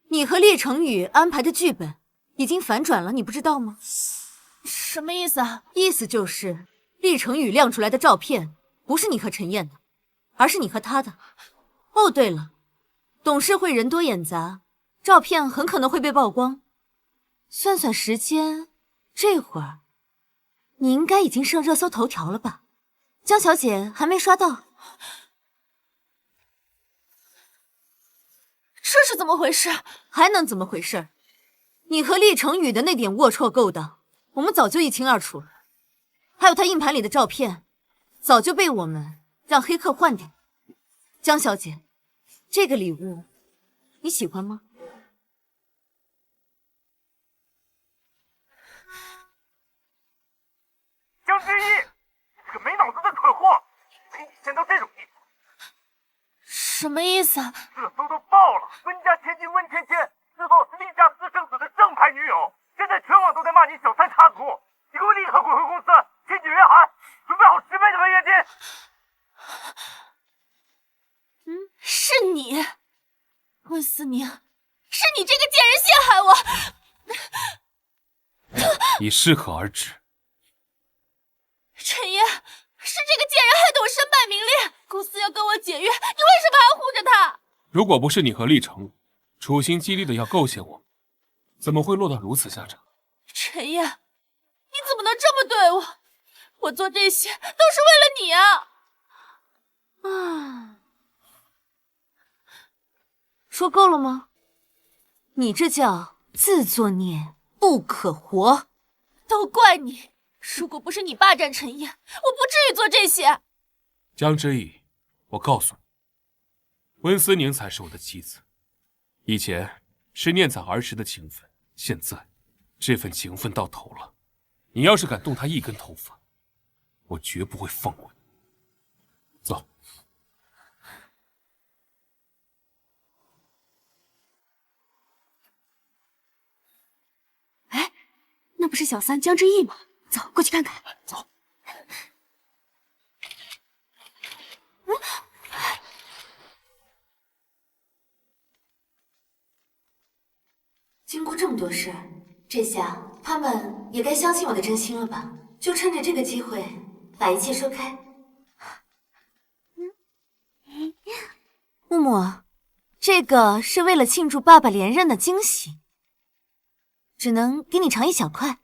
你和厉成宇安排的剧本已经反转了，你不知道吗？什么意思啊？意思就是厉成宇亮出来的照片不是你和陈燕的，而是你和他的。哦，对了，董事会人多眼杂，照片很可能会被曝光。算算时间，这会儿你应该已经上热搜头条了吧？江小姐还没刷到。这是怎么回事？还能怎么回事？你和厉成宇的那点龌龊勾当，我们早就一清二楚了。还有他硬盘里的照片，早就被我们让黑客换掉。江小姐，这个礼物你喜欢吗？江之一，你这个没脑子的蠢货，没你先到这种地步。什么意思啊？热搜都爆了，温家千金温芊芊自曝是厉家私生子的正牌女友，现在全网都在骂你小三插足，你给我立刻滚回公司，签解约函，准备好10倍的违约金。是你，温思宁，是你这个贱人陷害我！你适可而止。陈燕，是这个贱人害得我身败名裂，公司要跟我解约，你为什么还护着他？如果不是你和厉成处心积虑的要构陷我，怎么会落到如此下场？陈燕，你怎么能这么对我？我做这些都是为了你啊！说够了吗？你这叫自作孽不可活。都怪你！如果不是你霸占陈燕，我不至于做这些。江之意，我告诉你，温思宁才是我的妻子。以前是念在儿时的情分，现在这份情分到头了。你要是敢动她一根头发，我绝不会放过你。走。哎，那不是小三江之意吗？走，过去看看。走。么多事儿，这下他们也该相信我的真心了吧？就趁着这个机会把一切说开。木木，这个是为了庆祝爸爸连任的惊喜，只能给你尝一小块。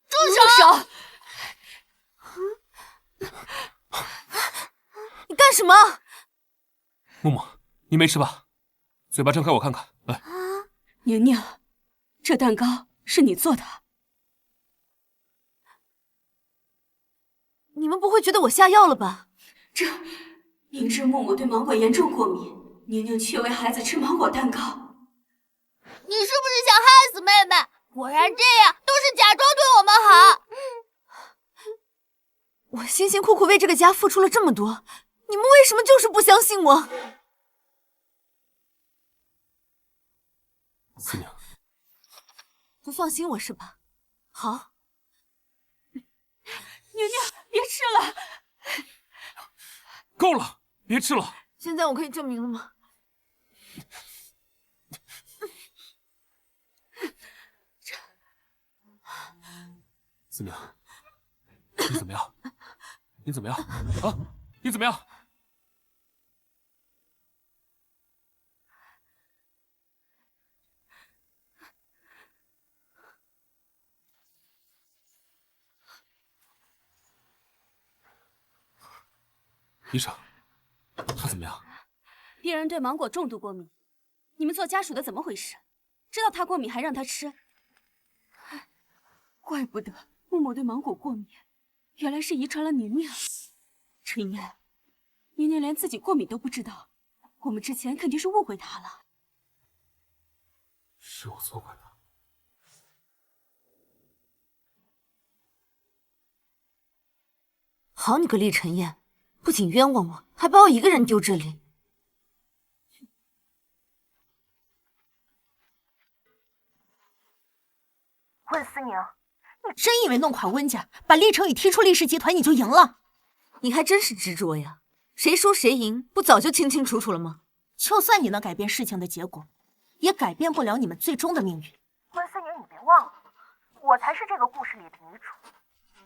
住手！你干什么？木木，你没事吧？嘴巴张开我看看，来。宁宁，这蛋糕是你做的？你们不会觉得我下药了吧？这明知木木对芒果严重过敏，宁宁却喂孩子吃芒果蛋糕。你是不是想害死妹妹？果然这样，都是假装对我们好。我辛辛苦苦为这个家付出了这么多，你们为什么就是不相信我？思宁，不放心我是吧？好。宁宁，别吃了。够了，别吃了。现在我可以证明了吗？思宁，你怎么样？你怎么样？啊，你怎么样？医生，他怎么样？病人对芒果重度过敏，你们做家属的怎么回事？知道他过敏还让他吃？怪不得木木对芒果过敏，原来是遗传了宁宁。陈燕，宁宁连自己过敏都不知道，我们之前肯定是误会她了。是我错怪他。好你个厉晨燕，不仅冤枉我，还把我一个人丢这里。温思宁，你真以为弄垮温家，把厉成宇踢出厉氏集团你就赢了？你还真是执着呀！谁输谁赢，不早就清清楚楚了吗？就算你能改变事情的结果，也改变不了你们最终的命运。温思宁，你别忘了，我才是这个故事里的女主。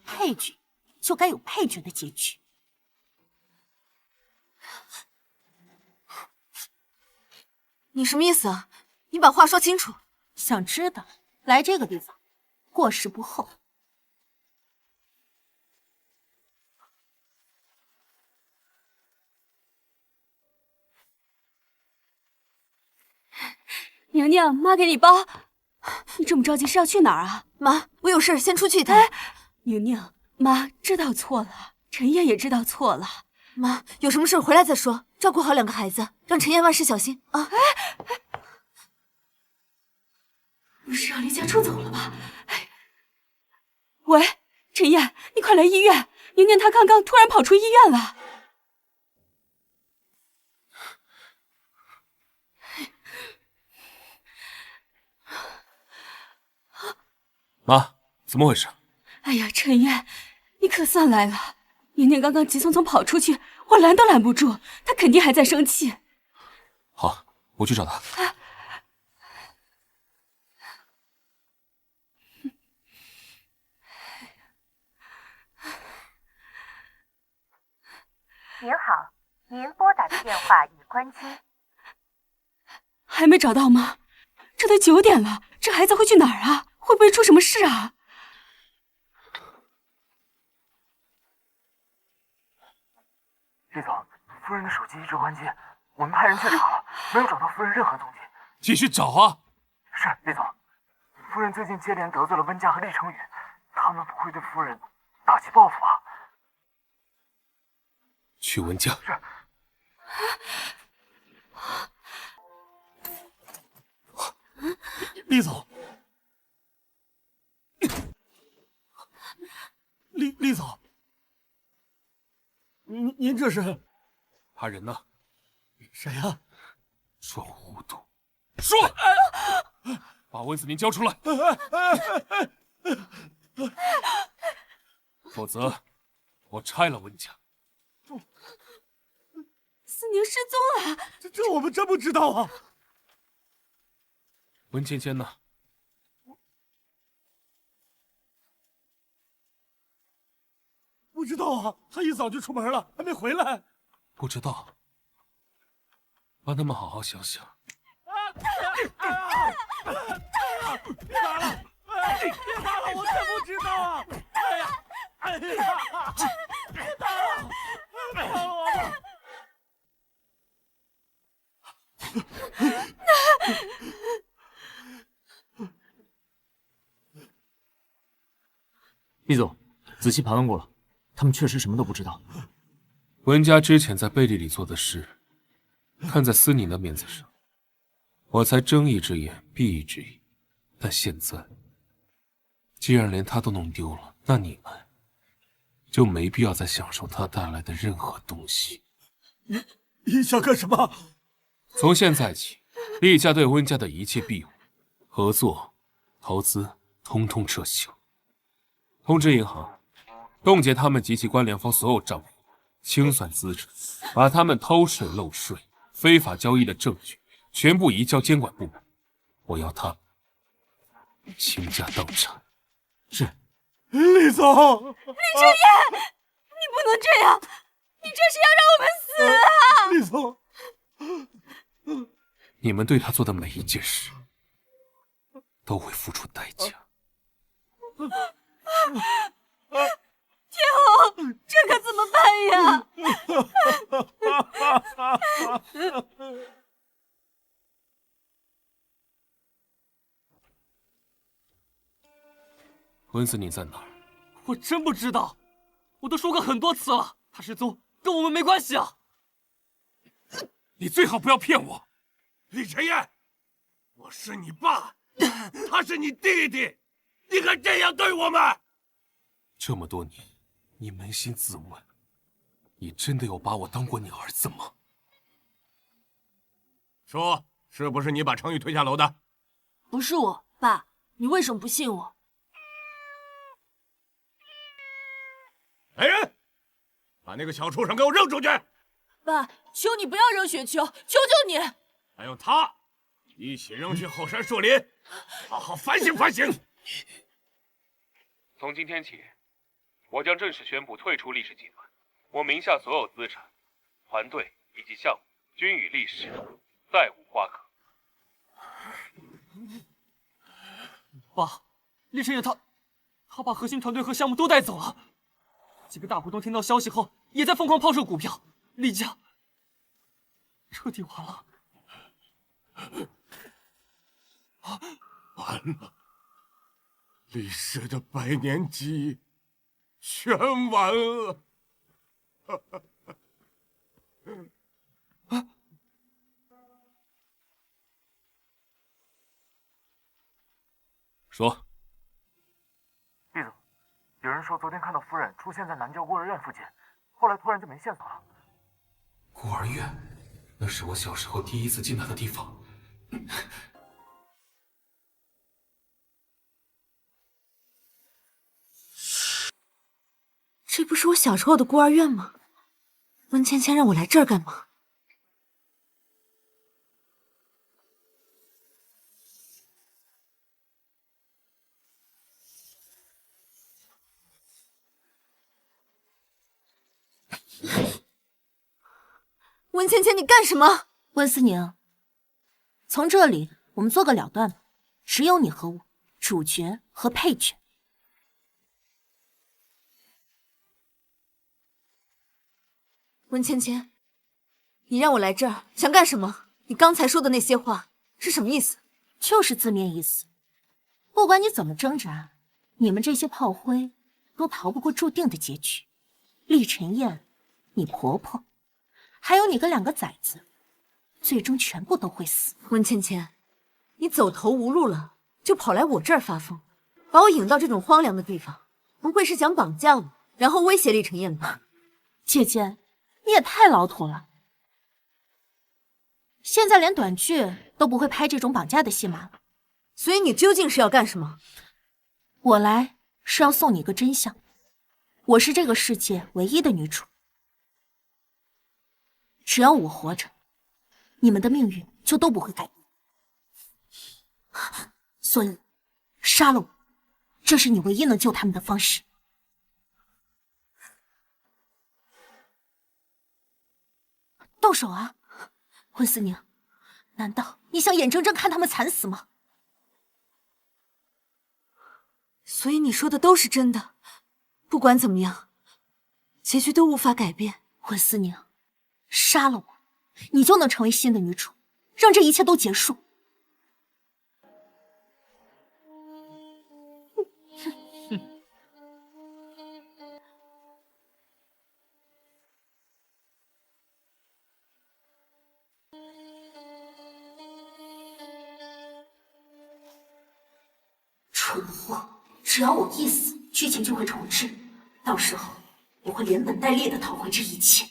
配角就该有配角的结局。你什么意思啊？你把话说清楚。想知道，来这个地方，过时不候。宁宁，妈给你包。你这么着急是要去哪儿啊？妈，我有事先出去一趟。宁宁，妈知道错了，陈燕也知道错了。妈，有什么事回来再说，照顾好两个孩子，让陈燕万事小心啊！不是让离家出走了吧？喂，陈燕，你快来医院！宁宁她刚刚突然跑出医院了。妈，怎么回事？哎呀，陈燕，你可算来了！宁宁刚刚急匆匆跑出去，我拦都拦不住，她肯定还在生气。好，我去找她。您好，您拨打的电话已关机。还没找到吗？这都9点了，这孩子会去哪儿啊？会不会出什么事啊？厉总，夫人的手机一直关机，我们派人去查了，没有找到夫人任何踪迹。继续找啊！是，厉总。夫人最近接连得罪了温家和厉成宇，他们不会对夫人打起报复吧？去温家。是。厉总，厉总，您这是？他人呢？谁呀？装糊涂！说，把温思宁交出来，否则我拆了温家。思宁失踪了，这我们真不知道啊！温芊芊呢？不知道啊，他一早就出门了，还没回来。不知道，帮他们好好想想。别打了！别打了！我真不知道啊！哎呀！别打了！别打我！厉总，仔细盘问过了，他们确实什么都不知道。温家之前在背地里做的事，看在思宁的面子上，我才睁一只眼闭一只眼。但现在，既然连他都弄丢了，那你们就没必要再享受他带来的任何东西。你想干什么？从现在起，厉家对温家的一切庇护、合作、投资，通通撤销。通知银行，冻结他们及其关联方所有账户，清算资产，把他们偷税漏税、非法交易的证据全部移交监管部门。我要他们倾家荡产。是。厉总，厉晨燕，你不能这样，你这是要让我们死啊！厉总，你们对他做的每一件事，都会付出代价。天后，这可怎么办呀？温思宁在哪儿？我真不知道，我都说过很多次了，他失踪跟我们没关系啊！你最好不要骗我，李晨燕，我是你爸，他是你弟弟，你敢这样对我们？这么多年，你扪心自问，你真的有把我当过你儿子吗？说，是不是你把程宇推下楼的？不是我，爸，你为什么不信我？来人，把那个小畜生给我扔出去！爸，求你不要扔雪球，求求你！还有他，一起扔去后山树林，好好反省反省。从今天起，我将正式宣布退出厉氏集团，我名下所有资产、团队以及项目均与厉氏再无瓜葛。爸，厉晨也他把核心团队和项目都带走了。几个大股东听到消息后，也在疯狂抛售股票，厉家彻底完了。完了，厉氏的100年基业全完了。说。厉总，有人说昨天看到夫人出现在南郊孤儿院附近，后来突然就没线索了。孤儿院，那是我小时候第一次进来的地方。这不是我小时候的孤儿院吗？温芊芊让我来这儿干嘛？温芊芊，你干什么？温思宁，从这里我们做个了断吧，只有你和我，主角和配角。温芊芊，你让我来这儿想干什么？你刚才说的那些话是什么意思？就是字面意思。不管你怎么挣扎，你们这些炮灰都逃不过注定的结局。厉晨燕，你婆婆，还有你个2个崽子，最终全部都会死。温芊芊，你走投无路了，就跑来我这儿发疯，把我引到这种荒凉的地方，不会是想绑架我，然后威胁厉晨燕吧？姐姐，你也太老土了。现在连短剧都不会拍这种绑架的戏码了。所以你究竟是要干什么？我来是要送你个真相，我是这个世界唯一的女主。只要我活着，你们的命运就都不会改变。所以，杀了我，这是你唯一能救他们的方式。动手啊，温思宁！难道你想眼睁睁看他们惨死吗？所以你说的都是真的，不管怎么样，结局都无法改变。温思宁，杀了我，你就能成为新的女主，让这一切都结束。蠢货！只要我一死，剧情就会重置，到时候我会连本带利的讨回这一切。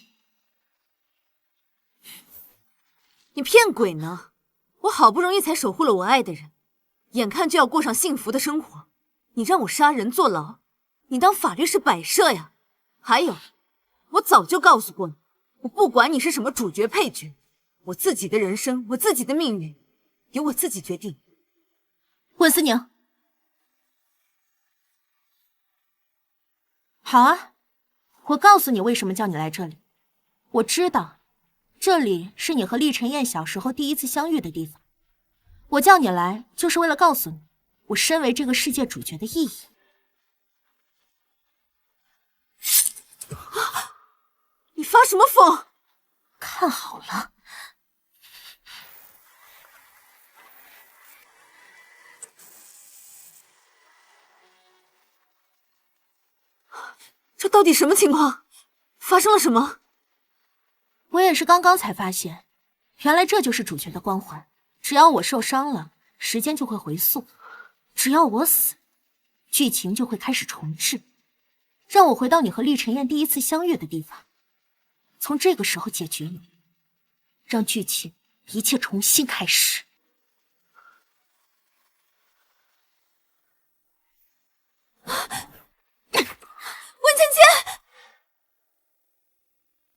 你骗鬼呢！我好不容易才守护了我爱的人，眼看就要过上幸福的生活，你让我杀人坐牢，你当法律是摆设呀？还有，我早就告诉过你，我不管你是什么主角配角，我自己的人生，我自己的命运，由我自己决定。温思宁，好啊，我告诉你为什么叫你来这里。我知道，这里是你和厉晨燕小时候第一次相遇的地方。我叫你来，就是为了告诉你，我身为这个世界主角的意义。你发什么疯？看好了。这到底什么情况？发生了什么？我也是刚刚才发现，原来这就是主角的光环。只要我受伤了，时间就会回溯；只要我死，剧情就会开始重置，让我回到你和厉晨燕第一次相遇的地方，从这个时候解决你，让剧情一切重新开始。温芊芊，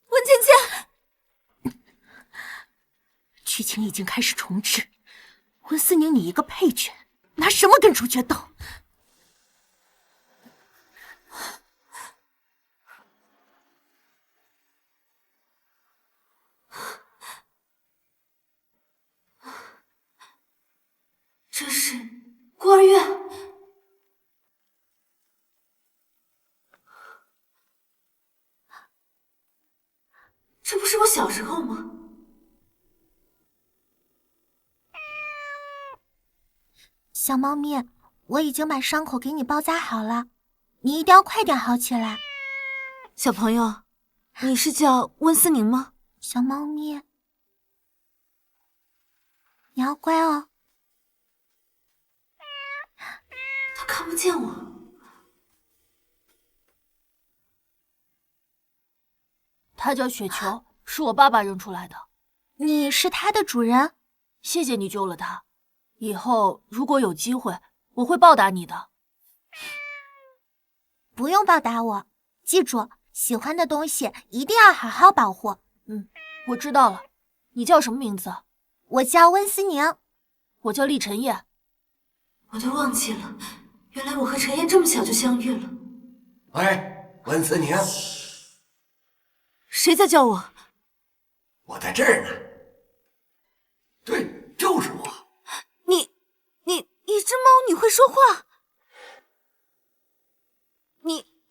温芊芊，剧情已经开始重置，温思宁，你一个配角，拿什么跟主角斗？这是孤儿院。这不是我小时候吗？小猫咪，我已经把伤口给你包扎好了，你一定要快点好起来。小朋友，你是叫温思宁吗？小猫咪，你要乖哦。他看不见我。他叫雪球，是我爸爸扔出来的。你是他的主人？谢谢你救了他，以后如果有机会，我会报答你的。不用报答我，记住，喜欢的东西一定要好好保护。我知道了。你叫什么名字？我叫温思宁。我叫厉晨燕。我都忘记了，原来我和陈燕这么小就相遇了。喂，温思宁。谁在叫我？我在这儿呢。对，就是我。一只猫，你会说话？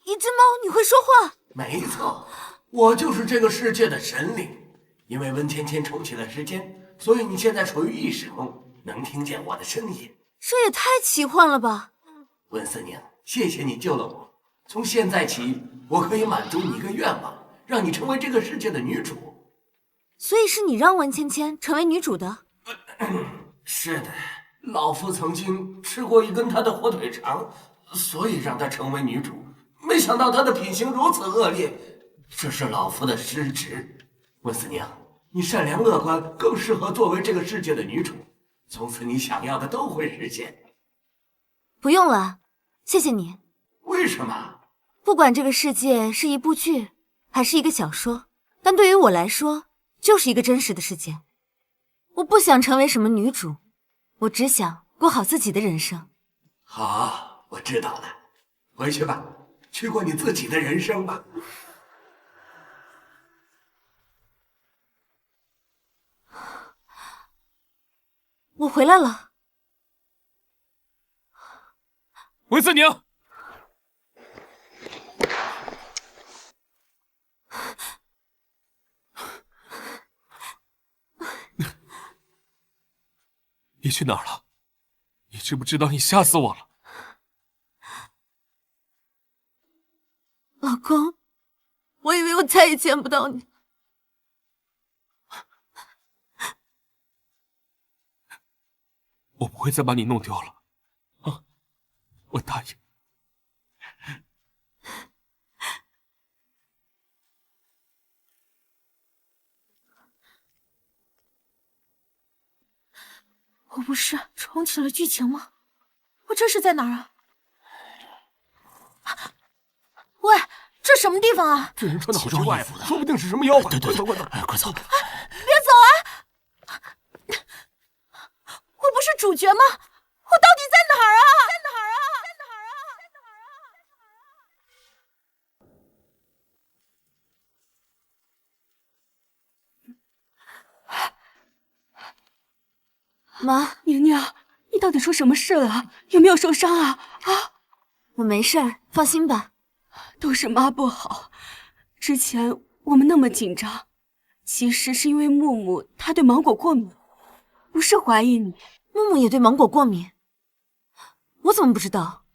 一只猫，你会说话？没错，我就是这个世界的神灵。因为温芊芊重启了时间，所以你现在处于意识空，能听见我的声音。这也太奇幻了吧！温思宁，谢谢你救了我。从现在起，我可以满足你一个愿望，让你成为这个世界的女主。所以是你让温芊芊成为女主的？是的，老夫曾经吃过一根她的火腿肠，所以让她成为女主。没想到她的品行如此恶劣，这是老夫的失职。温思宁，你善良乐观，更适合作为这个世界的女主。从此你想要的都会实现。不用了，谢谢你。为什么？不管这个世界是一部剧还是一个小说，但对于我来说就是一个真实的世界。我不想成为什么女主，我只想过好自己的人生。好，我知道了，回去吧，去过你自己的人生吧。我回来了。文思宁，你去哪儿了？你知不知道你吓死我了？老公，我以为我再也见不到你。我不会再把你弄丢了，啊，我答应。我不是重启了剧情吗？我这是在哪儿啊？喂，这什么地方啊？这人穿的好奇怪，说不定是什么妖怪。对，快走，快走！快走！别走啊！我不是主角吗？我到底在哪儿啊？在哪儿啊？在哪儿啊？妈，宁宁，你到底出什么事了？有没有受伤啊？啊，我没事儿，放心吧。都是妈不好，之前我们那么紧张，其实是因为木木他对芒果过敏，不是怀疑你。木木也对芒果过敏，我怎么不知道？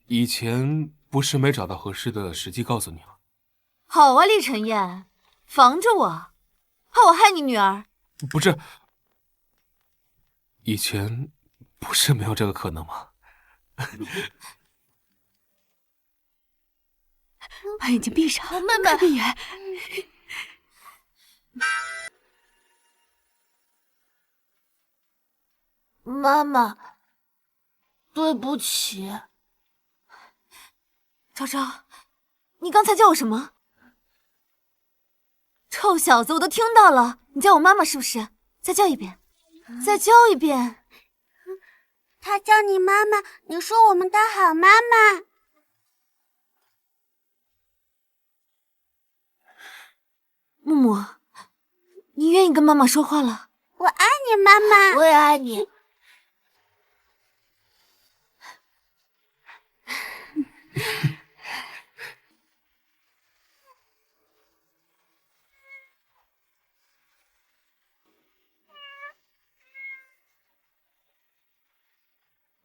以前不是没找到合适的时机告诉你吗？好啊，厉晨燕，防着我，怕我害你女儿。不是，以前不是没有这个可能吗？把眼睛闭上，妹妹，闭眼。妈妈，对不起。昭昭，你刚才叫我什么？臭小子，我都听到了，你叫我妈妈是不是？再叫一遍，再叫一遍。他叫你妈妈，你说我们的好妈妈。木木，你愿意跟妈妈说话了？我爱你，妈妈。我也爱你。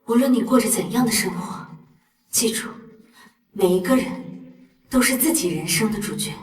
无论你过着怎样的生活，记住，每一个人都是自己人生的主角。